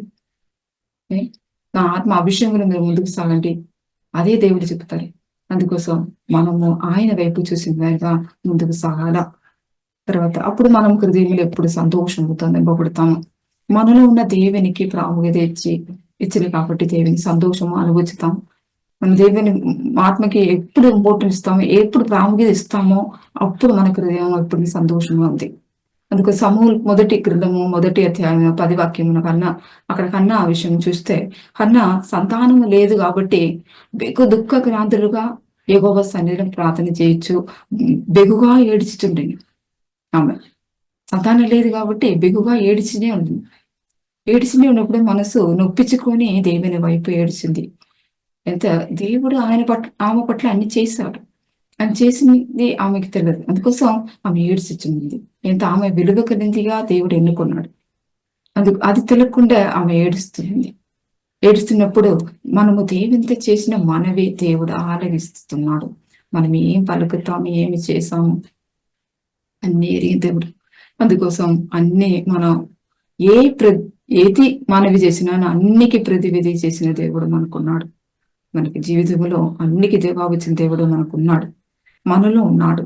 నా ఆత్మ అభిషేకంలో మీరు ముందుకు సాగండి, అదే దేవుడు చెప్తారు. అందుకోసం మనము ఆయన వైపు చూసిన వారిగా ముందుకు సాగాల. తర్వాత అప్పుడు మనం హృదయంలో ఎప్పుడు సంతోషంతో నింపబడతాము. మనలో ఉన్న దేవునికి ప్రాముఖ్యత ఇచ్చింది కాబట్టి దేవుని సంతోషము అనుభవిస్తాం. మన దేవుని ఆత్మకి ఎప్పుడు ఇంపార్టెన్స్ ఇస్తామో, ఎప్పుడు ప్రాముఖ్యత ఇస్తామో అప్పుడు మన హృదయం ఎప్పుడు సంతోషంగా ఉంది. అందుకు సమూహ మొదటి గ్రంథము మొదటి అధ్యాయం 10 వాక్యమున కన్నా అక్కడ కన్నా ఆ విషయం చూస్తే కన్నా సంతానము లేదు కాబట్టి బెగు దుఃఖ క్రాంతులుగా యెహోవా సన్నిధిలో ప్రార్థన చేయొచ్చు, బెగుగా ఏడ్చుచుండెను. ఆమె సంతానం లేదు కాబట్టి బెగుగా ఏడ్చినే ఉంటుంది. ఏడ్చినే ఉన్నప్పుడు మనసు నొప్పించుకొని దేవుని వైపు ఏడ్చింది. ఎంత దేవుడు ఆమె పట్ల అన్ని చేశాడు. అని చేసింది ఆమెకి తెలియదు. అందుకోసం ఆమె ఏడ్చిచుంది. ఎంత ఆమె విలువ కలిగిందిగా దేవుడు ఎన్నుకున్నాడు. అది తెలియకుండా ఆమె ఏడుస్తుంది. ఏడుస్తున్నప్పుడు మనము దేవునితో చేసిన మనవి దేవుడు ఆలకిస్తున్నాడు. మనం ఏం పలుకుతాము, ఏమి చేసాము అన్ని ఎరిగిన దేవుడు. అందుకోసం అన్ని మనం ఏది మనవి చేసినా అన్నికి ప్రతివిధి చేసిన దేవుడు మనకున్నాడు. మనకి జీవితంలో అన్నికి జవాబిచ్చిన దేవుడు మనకున్నాడు, మనలో ఉన్నాడు.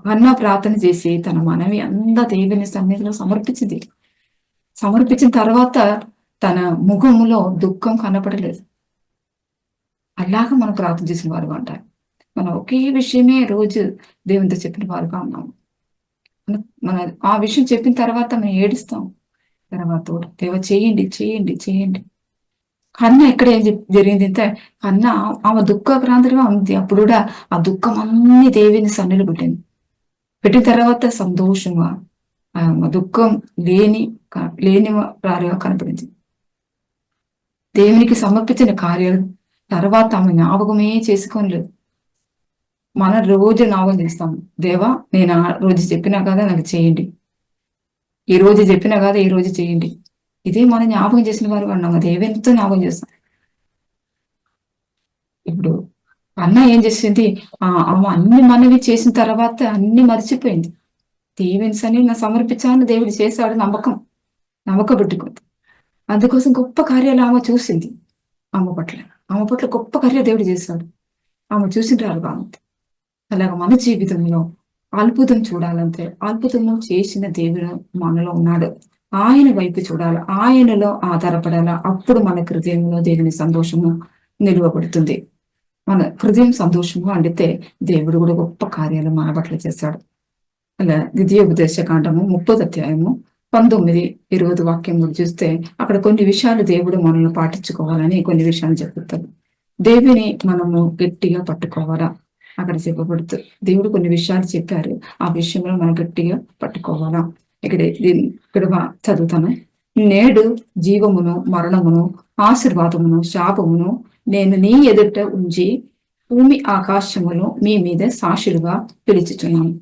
హన్నా ప్రార్థన చేసి తన మనవి అంతా దేవుని సన్నిధిలో సమర్పించిన తర్వాత తన ముఖములో దుఃఖం కనపడలేదు. అలాగా మనం ప్రార్థన చేసిన వారుగా ఉంటారు. మనం ఒకే విషయమే రోజు దేవునితో చెప్పిన వారుగా ఉన్నాము. మన ఆ విషయం చెప్పిన తర్వాత మనం ఏడుస్తాం. తర్వాత దేవ చేయండి చేయండి చేయండి. కన్నా ఎక్కడ ఏం జరిగింది అంటే కన్నా ఆమె దుఃఖక్రాంతిగా ఉంది. అప్పుడు కూడా ఆ దుఃఖం అన్ని దేవుని సన్నిధిలో పెట్టిన తర్వాత సంతోషంగా దుఃఖం లేని వారిగా కనపడింది. దేవునికి సమర్పించిన కార్యాలు తర్వాత ఆమె జ్ఞాపకమే చేసుకోలేదు. మనం రోజు జ్ఞాపకం చేస్తాము, దేవా నేను ఆ రోజు చెప్పినా కదా నాకు చేయండి, ఈ రోజు చెప్పినా కదా ఈ రోజు చేయండి. ఇదే మనం జ్ఞాపకం చేసిన వారు అన్నాము, దేవునితో జ్ఞాపకం చేస్తాం. ఇప్పుడు అన్న ఏం చేసింది, ఆమె అన్ని మనవి చేసిన తర్వాత అన్ని మర్చిపోయింది. దేవుని సని నా సమర్పించాలని దేవుడు చేశాడు, నమ్మక పెట్టుకుంది. అందుకోసం గొప్ప కార్యాలు ఆమె చూసింది. ఆమె పట్ల గొప్ప కార్యాలు దేవుడు చేశాడు. ఆమె చూసింటారు బాగుంది. అలాగ మన జీవితంలో అద్భుతం చూడాలంటే అద్భుతము చేసిన దేవుడు మనలో ఉన్నాడు. ఆయన వైపు చూడాలి, ఆయనలో ఆధారపడాలా. అప్పుడు మన హృదయంలో దేవుని సంతోషము నిలువబడుతుంది. మన హృదయం సంతోషంగా అండితే దేవుడు కూడా గొప్ప కార్యాలు మన పట్ల చేశాడు. అలా ద్వితీయోపదేశకాండము 30వ అధ్యాయము 19-20 వాక్యం చూస్తే అక్కడ కొన్ని విషయాలు దేవుడు మనల్ని పాటించుకోవాలని కొన్ని విషయాలు చెప్తారు. దేవుని మనము గట్టిగా పట్టుకోవాలా అక్కడ చెప్పబడుతూ దేవుడు కొన్ని విషయాలు చెప్పారు. ఆ విషయంలో మనం గట్టిగా పట్టుకోవాలా. ఇక్కడ చదువుతాను. నేడు జీవమును మరణమును ఆశీర్వాదమును శాపమును నేను నీ ఎదుట ఉంచి భూమి ఆకాశమును మీ మీద సాక్షులుగా పిలుచుచున్నాను.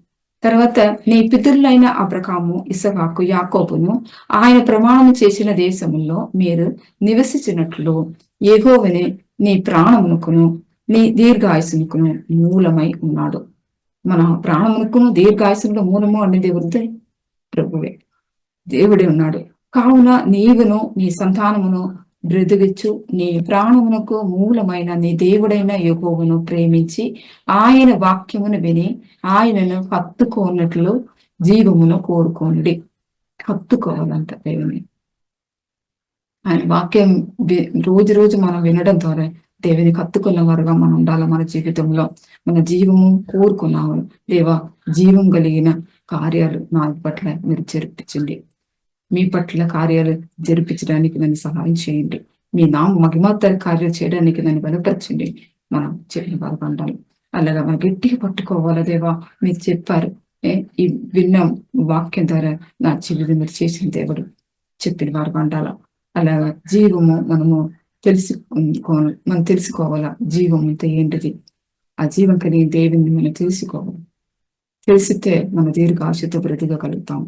తర్వాత నీ పితరులైన అబ్రహాము ఇసహాకు యాకోబును ఆయన ప్రమాణం చేసిన దేశములో మీరు నివసించినట్లు యెహోవానే నీ ప్రాణమునకును నీ దీర్ఘాయుసునకును మూలమై ఉన్నాడు. మన ప్రాణమునకును దీర్ఘాయుసులో మూలము అనే దేవుడితే ప్రభువే, దేవుడే ఉన్నాడు. కావున నీవును నీ సంతానమును బ్రతికించు నీ ప్రాణమునకు మూలమైన నీ దేవుడైన యెహోవాను ప్రేమించి ఆయన వాక్యమును విని ఆయనను హత్తుకోనట్లు జీవమును కోరుకోండి. హత్తుకోవాలంట దేవుని. ఆయన వాక్యం రోజు మనం వినడం ద్వారా దేవునికి హత్తుకున్న వారుగా మనం ఉండాలి. మన జీవితంలో మన జీవము కోరుకున్నాము. దేవా జీవం కలిగిన కార్యాలు నా పట్ల మీరు జరిపించండి, మీ పట్ల కార్యాలు జరిపించడానికి నన్ను సహాయం చేయండి, మీ మహిమాత్తర కార్యాలు చేయడానికి నన్ను బలపరచండి. మనం చెప్పిన వారుగా ఉండాలి. అలాగా మనం గట్టిగా పట్టుకోవాలి. దేవా మీరు చెప్పారు, ఈ విన్న వాక్యం ద్వారా నా జీవితం మీరు చేసిన దేవుడు చెప్పిన వారుగా ఉండాల. అలాగా జీవము మనం తెలుసుకోవాలా. జీవం అంటే ఏంటిది, ఆ జీవం కలిగిన దేవుని మనం తెలుసుకోవాలి. తెలిసితే మన దీర్ఘాయుష్తో బ్రతకగలుగుతాం.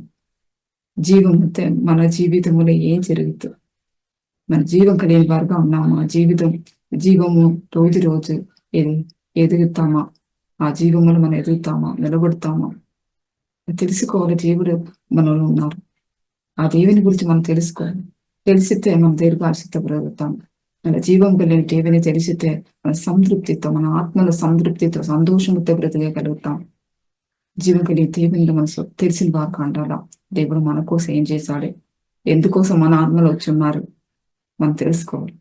జీవం అంటే మన జీవితంలో ఏం జరుగుతుంది, మన జీవం కలిగిన వారుగా ఉన్నామా, జీవము రోజు ఎదుగుతామా, ఆ జీవములు మనం ఎదుగుతామా, నిలబడతామా తెలుసుకోవాలి. దేవుడు మనలో ఉన్నారు. ఆ దేవుని గురించి మనం తెలుసుకోవాలి. తెలిసితే మనం దీర్ఘాయుష్తో బ్రతుకుతాం. మన జీవం కలిగిన దేవుని తెలిసితే మన సంతృప్తితో, మన ఆత్మల సంతృప్తితో సంతోషంతో బ్రతకగలుగుతాం. జీవం కలిగిన దేవుని మనసు తెలిసిన వారు ఉండాలా. దేవుడు మన కోసం ఏం చేశాడు, ఎందుకోసం మన ఆత్మలో వచ్చి ఉన్నారు మనం తెలుసుకోవాలి.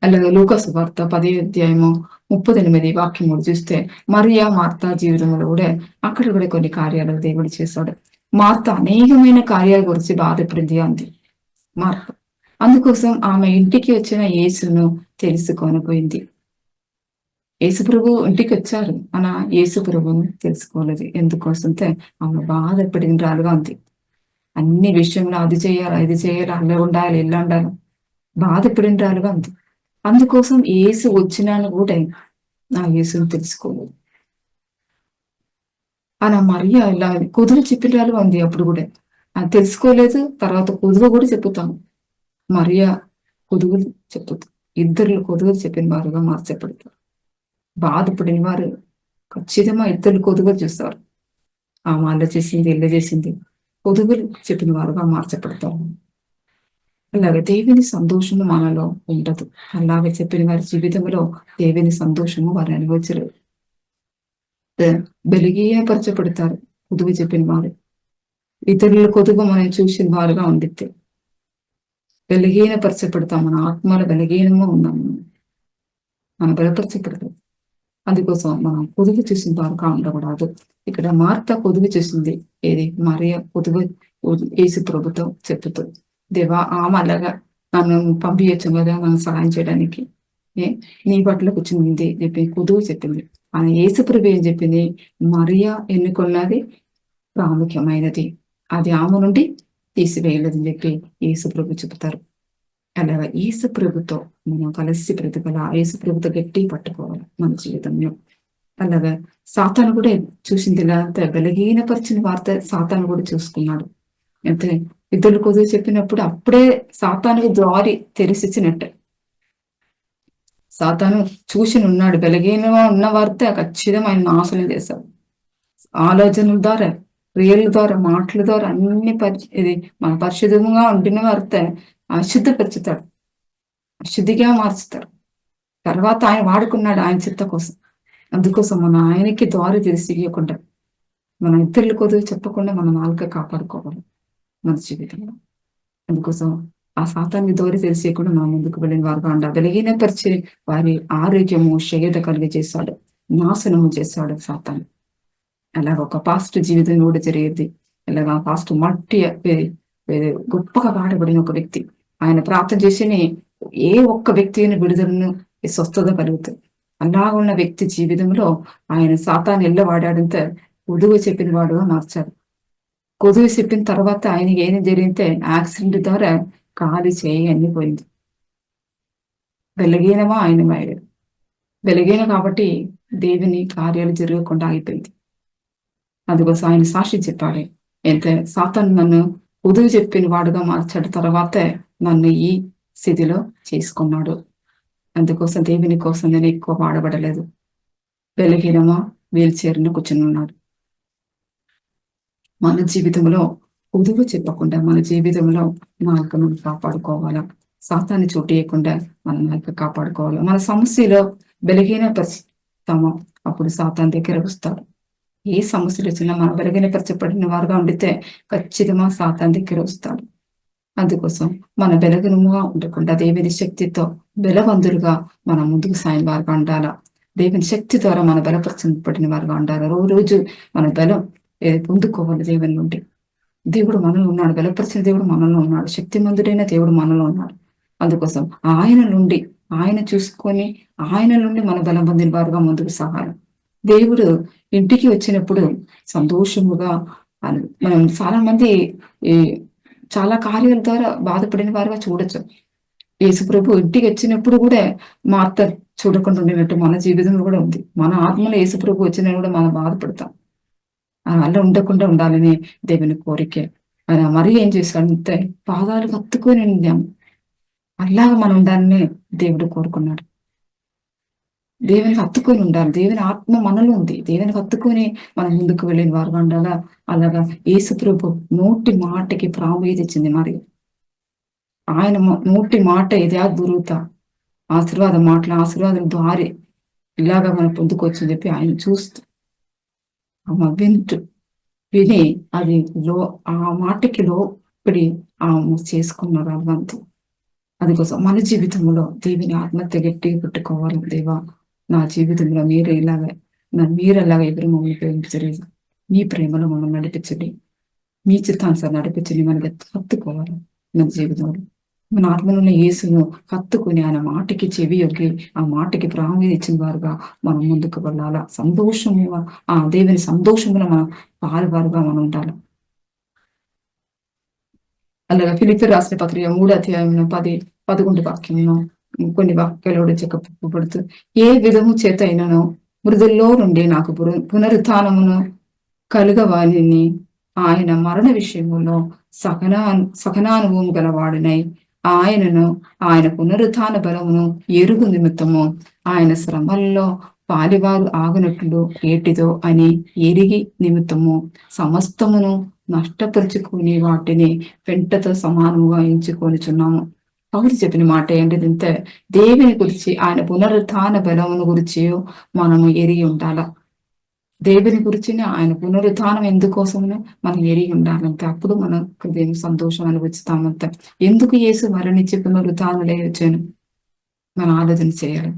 అలాగే లూకా సువార్త 10వ అధ్యాయము 38 వాక్యం చూస్తే మరియా మార్తా జీవితంలో కూడా అక్కడ కూడా కొన్ని కార్యాలు దేవుడు చేశాడు. మార్త అనేకమైన కార్యాల గురించి బాధపడింది అంది మార్త. అందుకోసం ఆమె ఇంటికి వచ్చిన యేసును తెలుసుకొని పోయింది. యేసు ప్రభు ఇంటికి వచ్చారు, మన యేసు ప్రభువును తెలుసుకోలేదు. ఎందుకోసంటే ఆమె బాధపడిన రాలుగా ఉంది. అన్ని విషయంలో అది చేయాలి, ఇది చేయాలి, అలా ఉండాలి, ఇలా ఉండాలి, బాధపడిన రాలుగా ఉంది. అందుకోసం యేసు వచ్చినాను కూడా నా యేసును తెలుసుకోలేదు. అలా మరియ ఇలా కుదురు చెప్పిన రాలుగా ఉంది. అప్పుడు కూడా అది తెలుసుకోలేదు. తర్వాత కుదురు కూడా చెప్పుతాను. మరియ కుదువులు చెప్పుతాం. ఇద్దరు కుదువులు చెప్పిన వారుగా మార్చబడతారు. బాధపడిన వారు ఖచ్చితంగా ఇద్దరు కొదుగులు చూస్తారు. ఆ వాళ్ళ చేసింది, ఇల్లు చేసింది, కొదుగులు చెప్పిన వారుగా మార్చబడతారు. అలాగే దేవుని సంతోషము మనలో ఉండదు. అలాగే చెప్పిన వారి జీవితంలో దేవుని సంతోషము వారు అనుభవించరు. బెలిగీయపరచబడతారు కొదుగు చెప్పిన వారు. ఇతరుల కొదుగు మనం చూసిన వారుగా ఉండితే బలహీనపరచబడతాం. మన ఆత్మల బలహీనంగా ఉన్నాము, మనం బలపరచబడతాం. అందుకోసం మనం పొదుగు చూసిన వారుగా ఉండకూడదు. ఇక్కడ మార్త పొదుగు చేసింది. ఏది మరియ పొదుగు యేసు ప్రభుతో చెప్పుతూ, దేవా ఆమె అలాగా నన్ను పంపించచ్చు కదా, నన్ను సహాయం చేయడానికి, నీ పట్ల కూర్చుంది చెప్పి పొదుగు చెప్పింది. ఆయన యేసు ప్రభు ఏం చెప్పింది, మరియ ఎన్నుకున్నది ప్రాముఖ్యమైనది, అది ఆమె నుండి తీసివేయలేదని చెప్పి యేసు ప్రభు చెబుతారు. అలాగా యేసు ప్రభుతో మనం కలిసి బ్రతకాల, యేసు ప్రభుతో గట్టి పట్టుకోవాలి మన జీవితంలో. అలాగా సాతాను కూడా చూసింది. ఇలా అంత బలహీనపరిచిన వార్త సాతాను కూడా చూసుకున్నాడు. అయితే ఇద్దరు కొద్దిగా చెప్పినప్పుడు అప్పుడే సాతానుకి ద్వారి తెరిసిచ్చినట్టే. సాతాను చూసి ఉన్నాడు, బలహీనంగా ఉన్న వార్త ఖచ్చితంగా ఆయన నాశనం చేశాడు. ఆలోచనల ద్వారా, క్రియల ద్వారా, మాటల ద్వారా అన్ని ఇది మన పరిశుద్ధంగా ఉండిన వార్త అశుద్ధపరుచుతాడు, అశుద్ధిగా మార్చుతాడు. తర్వాత ఆయన వాడుకున్నాడు ఆయన చిత్త కోసం. అందుకోసం మన ఆయనకి దారి తెలిసియకుండా, మన ఇతరుల కొద్దిగా చెప్పకుండా మన నాలుక కాపాడుకోవాలి మన జీవితంలో. అందుకోసం ఆ సాతాన్ని దోరి తెలిసేయకుండా మనం ముందుకు వెళ్ళిన వారుగా ఉండాలి. బలహీనపరిచి వారి ఆరోగ్యము క్షయత కలిగి చేశాడు, నాశనము చేశాడు సాతాను. అలాగ ఒక పాస్ట్ జీవితం కూడా జరిగేది. ఇలాగా పాస్ట్ మట్టి గొప్పగా వాడబడిన ఒక వ్యక్తి, ఆయన ప్రార్థన చేసి ఏ ఒక్క వ్యక్తిని విడుదలను స్వస్థత కలుగుతుంది. అలా ఉన్న వ్యక్తి జీవితంలో ఆయన సాతాను ఎల్ల వాడాడంతే కొదువు చెప్పిన వాడుగా మార్చాడు. కొదువు చెప్పిన తర్వాత ఆయనకి ఏం జరిగితే యాక్సిడెంట్ ద్వారా కాలి చేయి అన్ని పోయింది. వెలగీనమా ఆయన వాడాడు. వెలగీన కాబట్టి దేవుని కార్యాలు జరగకుండా అయిపోయింది. అందుకోసం ఆయన సాక్షి చెప్పాడు, అయితే సాతాను నన్ను కొదువు చెప్పిన వాడుగా మార్చాడు, తర్వాతే నన్ను ఈ స్థితిలో చేసుకున్నాడు. అందుకోసం దేవుని కోసం నేను ఎక్కువ వాడబడలేదు. బలహీనమా వీల్ చైర్ను కూర్చుని ఉన్నాడు. మన జీవితంలో కొదువు చెప్పకుండా మన జీవితంలో నాలుకను కాపాడుకోవాలా, సాతాన్ని చోటేయకుండా మన నాలుక కాపాడుకోవాలా. మన సమస్యలో బలహీనపరుస్తామో అప్పుడు సాతాన్ దగ్గర వస్తాడు. ఏ సమస్యలు వచ్చినా మన బలహీనపరచబడిన వారుగా ఉండితే ఖచ్చితంగా సాతాన్ దగ్గర వస్తాడు. అందుకోసం మన బలహీనముగా ఉండకుండా దేవుని శక్తితో బలవంతులుగా మనం ముందుకు సాయం వారుగా ఉండాలా. దేవుని శక్తి ద్వారా మన బలపరచబడిన వారుగా ఉండాలి. రోజు మన బలం పొందుకోవాలి దేవుని నుండి. దేవుడు మనలో ఉన్నాడు, బలపరిచిన దేవుడు మనలో ఉన్నాడు, శక్తిమంతుడైన దేవుడు మనలో ఉన్నాడు. అందుకోసం ఆయన నుండి, ఆయన చూసుకొని ఆయన నుండి మన బలం పొందిన వారుగా ముందుకు సాగాలి. దేవుడు ఇంటికి వచ్చినప్పుడు సంతోషముగా, మనం చాలా మంది చాలా కార్యాల ద్వారా బాధపడిన వారుగా చూడొచ్చు. యేసు ప్రభు ఇంటికి వచ్చినప్పుడు కూడా మార్త చూడకుండా ఉండినట్టు మన జీవితంలో కూడా ఉంది. మన ఆత్మలో యేసు ప్రభు వచ్చినా కూడా మనం బాధపడతాం. అలా ఉండకుండా ఉండాలని దేవుని కోరికే. ఆయన మరీ ఏం చేశాడంటే పాదాలకు హత్తుకొని ఉందాం. అలాగా మనం ఉండాలని దేవుడు కోరుకున్నాడు. దేవునికి హత్తుకొని ఉండాలి. దేవుని ఆత్మ మనలో ఉంది. దేవునికి హత్తుకొని మనం ముందుకు వెళ్ళిన వారుగా ఉండాలా. అలాగా యేసు ప్రభు నోటి మాటకి ప్రాముఖ్యత ఇచ్చింది. మరి ఆయన నోటి మాట ఇదే దురుత ఆశీర్వాద మాటలు, ఆశీర్వాదం ద్వారే ఇలాగా మనం పొందుకోవచ్చని చెప్పి ఆయన చూస్తూ విని అది ఆ మాటకి లోపడి చేసుకున్నారు అవంతు. అందుకోసం మన జీవితంలో దేవుని ఆత్మహత్య గట్టిగా పెట్టుకోవాలి. దేవా, నా జీవితంలో మీరు ఎలాగా ఎదురు మమ్మల్ని ప్రేమించలేదు, మీ ప్రేమలో మమ్మల్ని నడిపించండి, మీ చిత్తానుసారం నడిపించండి. మనకి హత్తుకోవాలి మన జీవితంలో. మన ఆత్మలో ఉన్న యేసును హత్తుకుని ఆయన మాటకి చెవి యొగ్గి ఆ మాటకి ప్రాముఖ్యత ఇచ్చిన వారుగా మనం ముందుకు వెళ్ళాలా. సంతోషముగా ఆ దేవుని సంతోషంలో మనం పాలువారుగా మనం ఉండాలి. అలాగే ఫిలిప్పీయులకు రాసిన పత్రిక 3 అధ్యాయంలో 11 వాక్యంలో కొన్ని వాక్యాలు చెప్పబడుతూ, ఏ విధము చేత అయినను మృదుల్లో నుండి నాకు పునరుత్థానమును కలుగవానిని ఆయన మరణ విషయములో సహనానుభవం గలవాడినై ఆయనను ఆయన పునరుత్థాన బలమును ఎరుగు నిమిత్తము ఆయన శ్రమల్లో పాలివారు ఆగునట్లు ఏటిదో అని ఎరిగి నిమిత్తము సమస్తమును నష్టపరుచుకుని వాటిని పెంటతో సమానముగా ఎంచుకొనిచున్నాము. పౌలు చెప్పిన మాట ఏంటిదంటే, దేవుని గురించి ఆయన పునరుత్థాన బలమును గురించి మనము ఎరిగి ఉండాల. దేవుని గురించిన ఆయన పునరుత్థానం ఎందుకోసమో మనం ఎరిగి ఉండాలంటే అప్పుడు మనం హృదయం సంతోషం అనుభవిస్తామంటే. ఎందుకు యేసు మరణించి పునరుత్థానం లేవచ్చాను మనం ఆలోచన చేయాలి.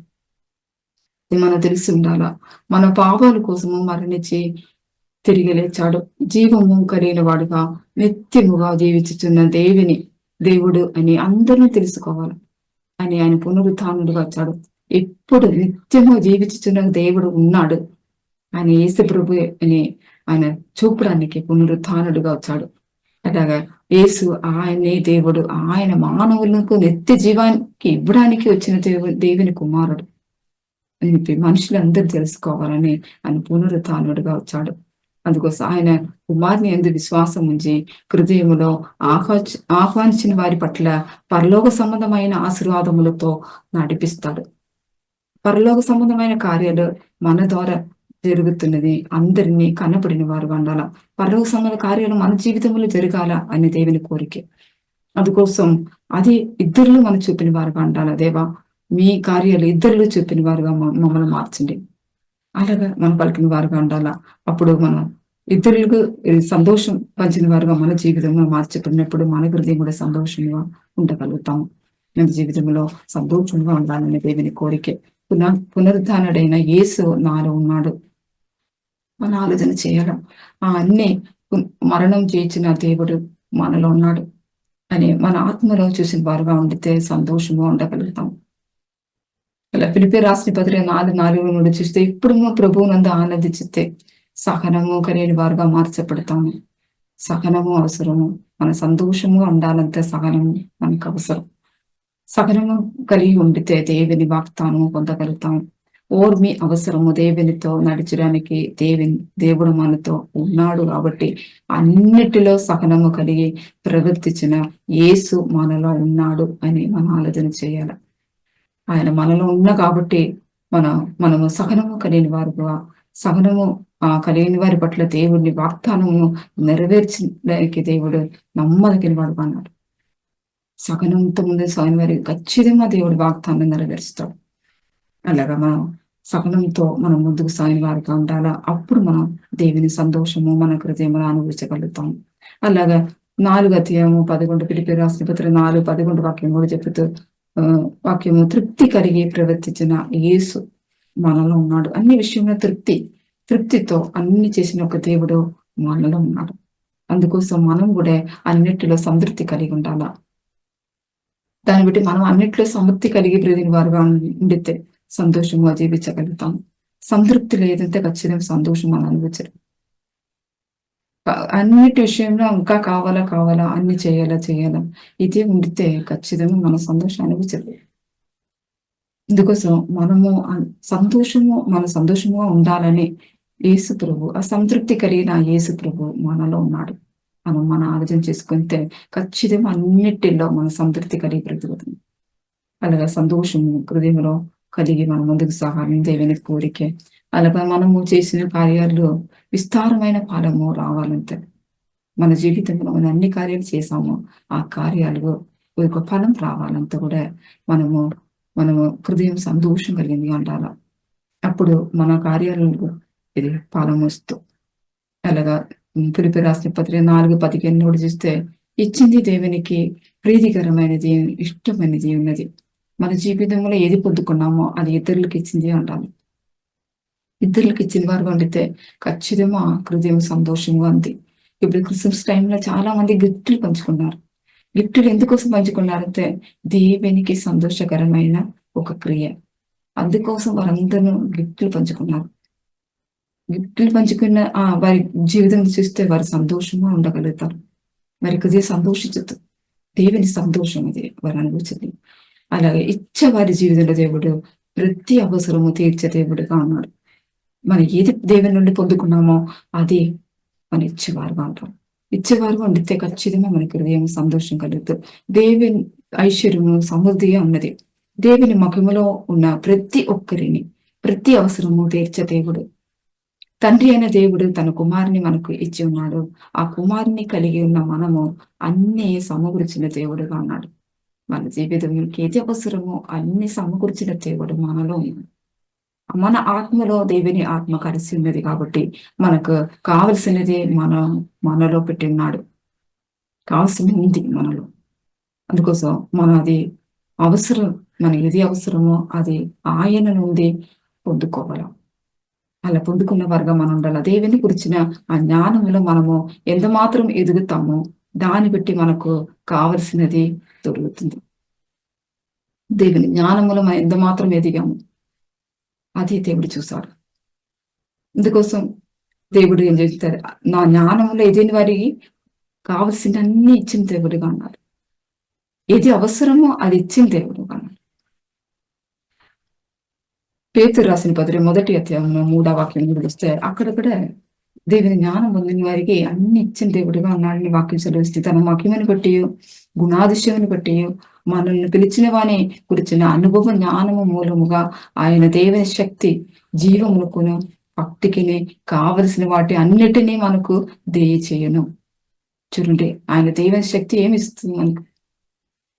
మనం తెలిసి ఉండాలా. మన పాపాల కోసము మరణించి తిరిగి లేచాడు. జీవము కలిగిన వాడుగా నిత్యముగా జీవించుచున్న దేవుడు అని అందరూ తెలుసుకోవాలి అని ఆయన పునరుత్థానుడుగా వచ్చాడు. ఎప్పుడు నిత్యము జీవించుచున్న దేవుడు ఉన్నాడు. ఆయన యేసు ప్రభు అని ఆయన చూపడానికి పునరుత్థానుడుగా వచ్చాడు. అలాగా యేసు ఆయనే దేవుడు, ఆయన మానవులకు నిత్య జీవానికి ఇవ్వడానికి వచ్చిన దేవుని కుమారుడు అని చెప్పి మనుషులందరూ తెలుసుకోవాలని ఆయన పునరుత్థానుడుగా వచ్చాడు. అందుకోసం ఆయన కుమారుని యందు విశ్వాసం ఉంచి హృదయములో ఆహ్వానించిన వారి పట్ల పరలోక సంబంధమైన ఆశీర్వాదములతో నడిపిస్తాడు. పరలోక సంబంధమైన కార్యాలు మన ద్వారా జరుగుతున్నది అందరినీ కనపడిన వారు ఉండాల. పరలోక సంబంధ కార్యాలు మన జీవితంలో జరగాల అని దేవుని కోరిక. అందుకోసం అది ఇద్దరులు మనం చూపిన వారుగా ఉండాల. దేవా, మీ కార్యాలు ఇద్దరులు చూపిన వారుగా మమ్మల్ని మార్చండి. అలాగా మనం పలికిన వారుగా ఉండాలా. అప్పుడు మనం ఇతరులకు సంతోషం పంచిన వారుగా మన జీవితంలో మార్చబడినప్పుడు మన హృదయం కూడా సంతోషంగా ఉండగలుగుతాము. మన జీవితంలో సంతోషంగా ఉండాలనే దేవుని కోరికే. పునరుద్ధానుడైన యేసు నాలో ఉన్నాడు మన ఆలోచన చేయాల. అన్ని మరణం చేయించిన దేవుడు మనలో ఉన్నాడు అని మన ఆత్మలో చూసిన వారుగా ఉండితే సంతోషంగా ఉండగలుగుతాం. అలా ఫిలిప్పీయులకు రాసిన పత్రిక 4:4 నుండి చూస్తే, ఇప్పుడు ప్రభువునందు ఆనందించితే సహనము కలిగిన వారుగా మార్చబడతాము. సహనము అవసరము. మన సంతోషము ఉండాలంటే సహనము మనకు అవసరం. సహనము కలిగి ఉండితే దేవుని వాగ్దానము పొందగలుగుతాము. ఓర్మి అవసరము. దేవునితో నడిచడానికి దేవుడు మనతో ఉన్నాడు కాబట్టి అన్నిటిలో సహనము కలిగి ప్రవర్తించిన యేసు మనలో ఉన్నాడు అని మనం ఆలోచన చేయాలి. ఆయన మనలో ఉన్న కాబట్టి మనము సహనము కలిగిన వారుగా, సహనము కలిగిన వారి పట్ల దేవుడిని వాగ్దానము నెరవేర్చడానికి దేవుడు నమ్మదగిన వాడుగా అన్నాడు. సహనంతో ముందు సహన వారి ఖచ్చితంగా దేవుడు వాగ్దానం నెరవేరుస్తాడు. అలాగా మనం సహనంతో మనం ముందుకు సాగిన వారిగా ఉండాలా. అప్పుడు మనం దేవుని సంతోషము మన హృదయంలో అనుభవించగలుగుతాం. అలాగా 4:11 ఫిలిప్పీయులకు రాసిన పత్రిక 4:11 వాక్యం కూడా చెబుతూ వాక్యము తృప్తి కలిగి ప్రవర్తించిన యేసు మనలో ఉన్నాడు. అన్ని విషయంలో తృప్తితో అన్ని చేసిన ఒక దేవుడు మనలో ఉన్నాడు. అందుకోసం మనం కూడా అన్నిటిలో సంతృప్తి కలిగి ఉండాలా. దాన్ని బట్టి మనం అన్నిట్లో సంతృప్తి కలిగి బ్రతికిన వారుగా ఉండితే సంతోషంగా జీవించగలుగుతాం. సంతృప్తి లేదంటే ఖచ్చితంగా సంతోషం మనం అనుభవించరు. అన్నిటి విషయంలో ఇంకా కావాలా అన్ని చేయాలా ఇదే ఉండితే ఖచ్చితంగా మన సంతోషం అనుభవించరు. ఇందుకోసం మన సంతోషముగా ఉండాలని యేసు ప్రభు, ఆ సంతృప్తి కలిగిన యేసు ప్రభు మనలో ఉన్నాడు. మన ఆలోచన చేసుకుంటే ఖచ్చితంగా అన్నిటిలో మన సంతృప్తి కలిగి బ్రతుకుతుంది. అలాగా సంతోషము హృదయంలో కలిగి మనం ముందుకు సాగాలని దేవుని కోరికే. అలాగా మనము చేసిన కార్యాలు విస్తారమైన ఫలము రావాలంటే, మన జీవితంలో మనం అన్ని కార్యాలు చేసాము, ఆ కార్యాలు ఒక ఫలం రావాలంటే కూడా మనము హృదయం సంతోషం కలిగింది ఉండాల. అప్పుడు మన కార్యాలకు ఇది ఫలం వస్తూ. అలాగా ఫిలిప్పీయులకు రాసిన పత్రిక 4:15 చూస్తే, ఇచ్చింది దేవునికి ప్రీతికరమైనది, ఇష్టమైనది ఉన్నది. మన జీవితంలో ఏది పొందుకున్నామో అది ఇతరులకు ఇచ్చింది ఉండాలి. ఇతరులకు ఇచ్చిన వారుగా ఉండితే ఖచ్చితంగా హృదయం సంతోషంగా ఉంది. ఇప్పుడు క్రిస్మస్ టైంలో చాలా మంది గిఫ్ట్లు పంచుకున్నారు. గిఫ్ట్లు ఎందుకోసం పంచుకున్నారంటే దేవునికి సంతోషకరమైన ఒక క్రియ. అందుకోసం వారందరూ గిఫ్ట్లు పంచుకున్నారు. గిఫ్ట్లు పంచుకున్న వారి జీవితం చూస్తే వారు సంతోషంగా ఉండగలుగుతారు. వారి కొద్దిగా సంతోషించదు. దేవుని సంతోషం అది వారు అనుభవించింది. అలాగే ఇచ్చేవారి జీవితంలో దేవుడు ప్రతి అవసరము తీర్చే దేవుడుగా ఉన్నాడు. మనం ఏది దేవుని నుండి పొందుకున్నామో అది మన ఇచ్చేవారుగా ఉంటాం. ఇచ్చేవారుగా ఉండితే ఖచ్చితంగా మనకి హృదయం సంతోషం కలుగుతుంది. దేవుని ఐశ్వర్యము సమృద్ధిగా ఉన్నది. దేవుని మహిమలో ఉన్న ప్రతి ఒక్కరిని ప్రతి అవసరము తీర్చే దేవుడు. తండ్రి అయిన దేవుడు తన కుమారుని మనకు ఇచ్చి ఉన్నాడు. ఆ కుమారుని కలిగి ఉన్న మనము అన్ని సమకూర్చిన దేవుడుగా ఉన్నాడు. మన జీవితంలోకి ఏది అవసరమో అన్ని సమకూర్చిన దేవుడు మనలో ఉన్నాడు. మన ఆత్మలో దేవుని ఆత్మ కలిసి ఉన్నది కాబట్టి మనకు కావలసినది మనలో పెట్టి ఉన్నాడు. కావలసింది ఉంది మనలో. అందుకోసం మనం అది అవసరం, మన ఏది అవసరమో అది ఆయన నుండి పొందుకోవాలి. అలా పొందుకున్న వారుగా మనం ఉండాలి. దేవుని గురించిన ఆ జ్ఞానంలో మనము ఎంత మాత్రం ఎదుగుతామో దాన్ని బట్టి మనకు కావలసినది దొరుకుతుంది. దేవుని జ్ఞానములో మనం ఎంత మాత్రం ఎదిగాము అది దేవుడు చూశాడు. అందుకోసం దేవుడు ఏం చేస్తారు, నా జ్ఞానంలో ఎదిగిన వారికి కావలసిన అన్ని ఇచ్చిన దేవుడుగా ఉన్నారు. ఏది అవసరమో అది ఇచ్చిన దేవుడుగా ఉన్నారు. పేతురు రాసిన పత్రిక 1వ అధ్యాయంలో 3వ వాక్యం చూస్తే అక్కడక్కడ దేవుని జ్ఞానం పొందిన వారికి అన్ని ఇచ్చిన దేవుడిగా ఉన్నాడని వాక్యం చదివిస్తే తన వాక్యమని బట్టి గుణాదిశ్యమని బట్టి మనల్ని పిలిచిన వాని గురించిన అనుభవ జ్ఞానము మూలముగా ఆయన దేవుని శక్తి జీవమునకును భక్తికి కావలసిన వాటి అన్నిటినీ మనకు దయచేయను. చూడండి, ఆయన దేవుని శక్తి ఏమి ఇస్తుంది?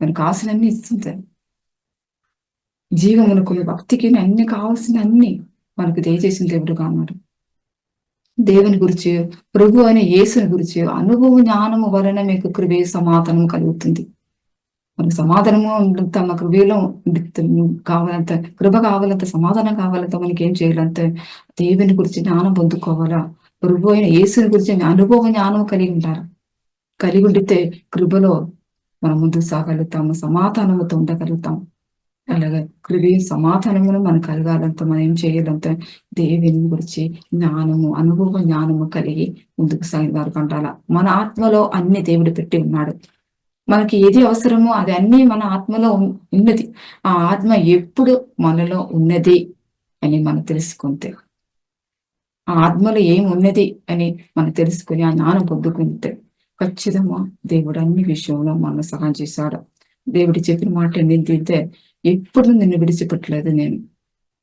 మనకు ఆశలన్నీ ఇస్తుంది. జీవమునకును భక్తికి అన్ని కావాల్సిన అన్ని మనకు దయచేసిన దేవుడుగా ఉన్నాడు. దేవుని గురించి, ప్రభు అనే యేసుని గురించి అనుభవ జ్ఞానము వలన మీకు కృపే సమాధానం కలుగుతుంది. మనకు సమాధానము తమ కృపలో కావాలంత కృప కావాలంత సమాధానం కావాలంత మనకి ఏం చేయాలంటే దేవుని గురించి జ్ఞానం పొందుకోవాలా. ప్రభు అయిన యేసుని గురించి అనుభవ జ్ఞానం కలిగి ఉంటారు. కలిగి ఉండితే కృపలో మనం ముందుకు సాగలుగుతాము, సమాధానముతో ఉండగలుగుతాం. అలాగే కృపే సమాధానమును మనకు కలగాలంటే మనం ఏం చేయాలంటే దేవుని గురించి జ్ఞానము, అనుభవ జ్ఞానము కలిగి ముందుకు సాగిన వారు కంటాల. మన ఆత్మలో అన్ని దేవుడు పెట్టి ఉన్నాడు. మనకి ఏది అవసరమో అది అన్ని మన ఆత్మలో ఉన్నది. ఆ ఆత్మ ఎప్పుడు మనలో ఉన్నది అని మనం తెలుసుకుంటే, ఆ ఆత్మలో ఏమున్నది అని మనం తెలుసుకుని ఆ జ్ఞానం పొందుకుంటే ఖచ్చితంగా దేవుడు అన్ని విషయంలో మనం సహాయం చేశాడు. దేవుడు చెప్పిన మాట ఏంటంటే ఎప్పుడు నిన్ను విడిచిపెట్టలేదు నేను.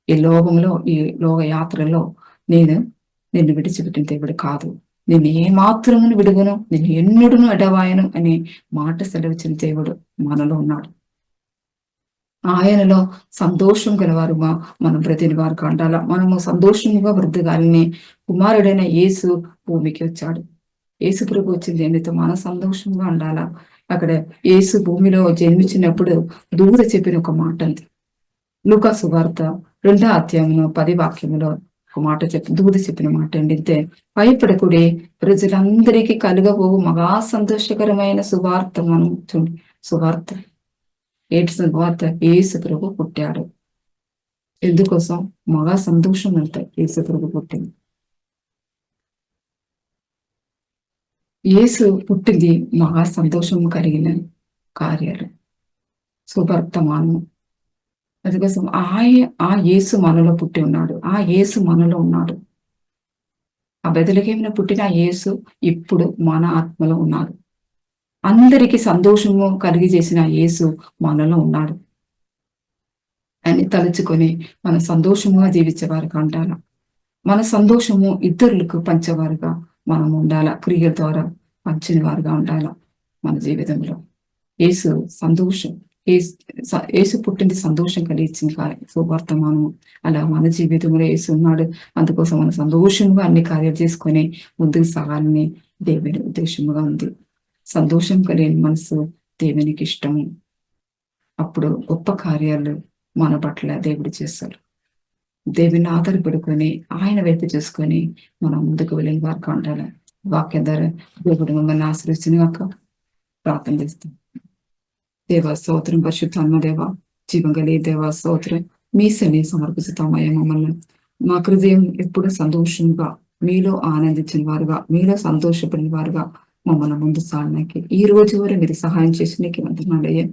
ఈ లోకంలో, ఈ లోక యాత్రలో నిన్ను విడిచిపెట్టిన దేవుడు కాదు. నేను ఏమాత్రమును విడువను, నేను ఎన్నడూను ఎడవాయను అనే మాట సెలవిచ్చిన దేవుడు మనలో ఉన్నాడు. ఆయనలో సంతోషం గలవారుగా మనం ప్రతిని వారికి ఉండాల. మనము సంతోషముగా బ్రతకాలని కుమారుడైన యేసు భూమికి వచ్చాడు. యేసు ప్రభు వచ్చింది ఏంటో మన సంతోషంగా ఉండాలా. అక్కడ యేసు భూమిలో జన్మించినప్పుడు దూత చెప్పిన ఒక మాట అంది. లూకా సువార్త 2వ అధ్యాయంలో 10వ వాక్యంలో ఒక మాట దూత చెప్పిన మాట ఏంటంటే, భయపడకుడి, ప్రజలందరికీ కలుగబోవు మగా సంతోషకరమైన సువార్త. మనం చూడండి, సువార్త ఏంటి? సువార్త యేసు ప్రభు పుట్టాడు. ఎందుకోసం? మగా సంతోషం అంటే యేసు ప్రభు పుట్టింది. యేసు పుట్టింది మహా సంతోషం కలిగిన కార్యాలు, సువర్తమానము. అందుకోసం ఆ యేసు మనలో పుట్టి ఉన్నాడు. ఆ యేసు మనలో ఉన్నాడు. ఆ బెతలెహేములో పుట్టిన యేసు ఇప్పుడు మన ఆత్మలో ఉన్నాడు. అందరికీ సంతోషము కలిగి చేసిన యేసు మనలో ఉన్నాడు అని తలుచుకొని మన సంతోషముగా జీవించేవారుగా ఉండాల. మన సంతోషము ఇతరులకు పంచేవారుగా మనం ఉండాల. క్రియల ద్వారా పంచిన వారుగా ఉండాల. మన జీవితంలో యేసు సంతోషం, యేసు పుట్టింది సంతోషం కలిగించింది సువర్తమానము. అలా మన జీవితంలో యేసు ఉన్నాడు. అందుకోసం మన సంతోషంగా అన్ని కార్యాలు చేసుకొని ముందుకు సాగాలని దేవుని ఉద్దేశముగా ఉంది. సంతోషం కలిగిన మనసు దేవునికి ఇష్టము. అప్పుడు గొప్ప కార్యాలు మన పట్ల దేవుడు చేస్తాడు. దేవుని ఆధారపడుకొని ఆయన వైపు చూసుకొని మనం ముందుకు వెళ్ళిన వారికి ఉండాలి. వాక్యం ద్వారా దేవుడు మమ్మల్ని ఆశ్రయించినాక ప్రార్థన చేస్తాం. దేవ స్తోత్రం, పరిశుద్ధాత్మ దేవ, జీవం కలిగే దేవ స్తోత్రం, మీ సన్ని సమర్పిస్తామయ్యా. మమ్మల్ని మా హృదయం ఎప్పుడు సంతోషంగా మీలో ఆనందించిన వారుగా, మీలో సంతోషపడిన వారుగా మమ్మల్ని ముందు సాగడానికి ఈ రోజు వరకు మీరు సహాయం చేసినకి వందనాలయ్యా.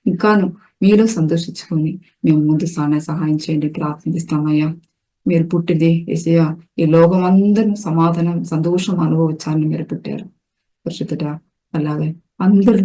ఇంకాను మీలో సంతోషించుకొని మేము ముందు సహాయం చేయండి ప్రార్థిస్తామయ్యా. మీరు పుట్టింది యేసయ్యా ఈ లోకం అందరూ సమాధానం సంతోషం అనుభవించాలని మీరు పెట్టారు పరిశుద్ధుడ. అలాగే అందరూ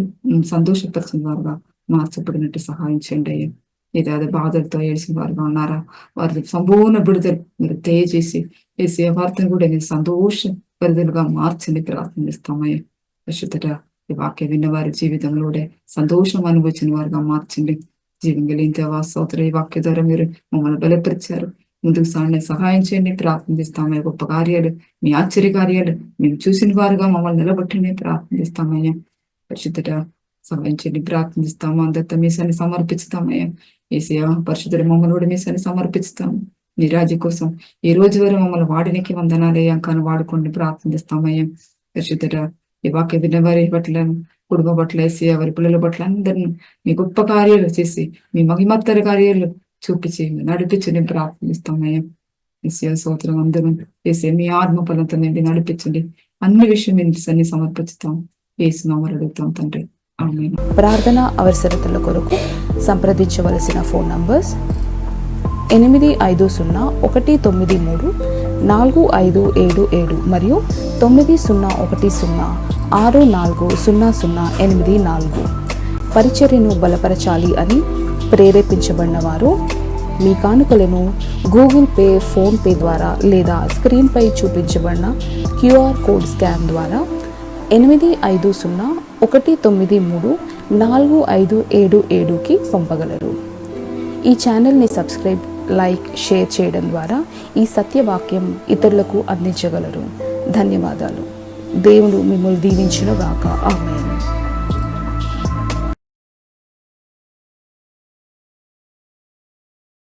సంతోషపరిచిన వారుగా మార్చబడినట్టు సహాయం చేయండి అయ్యా. ఏదో బాధలతో ఏడ్చిన వారుగా ఉన్నారా, వారి సంపూర్ణ విడుదల మీరు దయచేసి యేసయ్యా వారిని కూడా మీరు సంతోష పరిధులుగా మార్చండి ప్రార్థిస్తామయ్యా. పరిశుద్ధుడ, ఈ వాక్యం విన్న వారి జీవితంలో సంతోషం అనుభవించిన వారుగా మార్చండి. జీవం కలిగిన దేవా స్తోత్రం, ఈ వాక్య ద్వారా మీరు మమ్మల్ని బలపరిచారు. ముందుకు సహాయం చేయండి ప్రార్థిస్తామయ్యా. గొప్ప కార్యాలు, మీ ఆశ్చర్య కార్యాలు మేము చూసిన వారుగా మమ్మల్ని నిలబెట్టండి ప్రార్థిస్తామయ్యా. పరిశుద్ధుడ సహాయం చేయండి ప్రార్థిస్తాము. అందరితో మీ సన్ని సమర్పిస్తామయ్యా. యేసయ్యా పరిశుద్ధుడు మమ్మల్ని కూడా మీ సన్ని సమర్పిస్తాము. మీ రాజ్యం కోసం ఈ రోజు వరకు మమ్మల్ని వాడినికి వందనాలయ్యా. కానీ వాడుకోండి ప్రార్థిస్తామయ్యా. పరిశుద్ధుడ, ఈ వాక్య విన్న వారి పట్ల, కుటుంబ పట్ల, యేసయ్యా వారి పిల్లల పట్ల అందరినీ మీ గొప్ప కార్యాలు చేసి మీ మహిమత్తర కార్యాలు చూపించి నడిపించండి ప్రార్థిస్తామయ్యా. యేసయ్యా స్తోత్రం, అందరూ యేసయ్యా మీ ఆత్మ ఫలంతో నిండి నడిపించండి. అన్ని విషయం మీ సమర్పిస్తాం. యేసు నామములో అడుగుతాం తండ్రి, ఆమేన్. ప్రార్థన అవసరతల కొరకు సంప్రదించవలసిన ఫోన్ నంబర్స్ 8501934577 మరియు 9010640084. పరిచర్యను బలపరచాలి అని ప్రేరేపించబడిన వారు మీ కానుకలను గూగుల్ పే, ఫోన్ పే ద్వారా లేదా స్క్రీన్పై చూపించబడిన క్యూఆర్ కోడ్ స్కాన్ ద్వారా 8501934577కి పంపగలరు. ఈ ఛానల్ని సబ్స్క్రైబ్, లైక్, షేర్ చేయడం ద్వారా ఈ సత్యవాక్యం ఇతరులకు అందించగలరు. ధన్యవాదాలు. దేవుడు మిమ్మల్ని దీవించును గాక. ఆమేన్.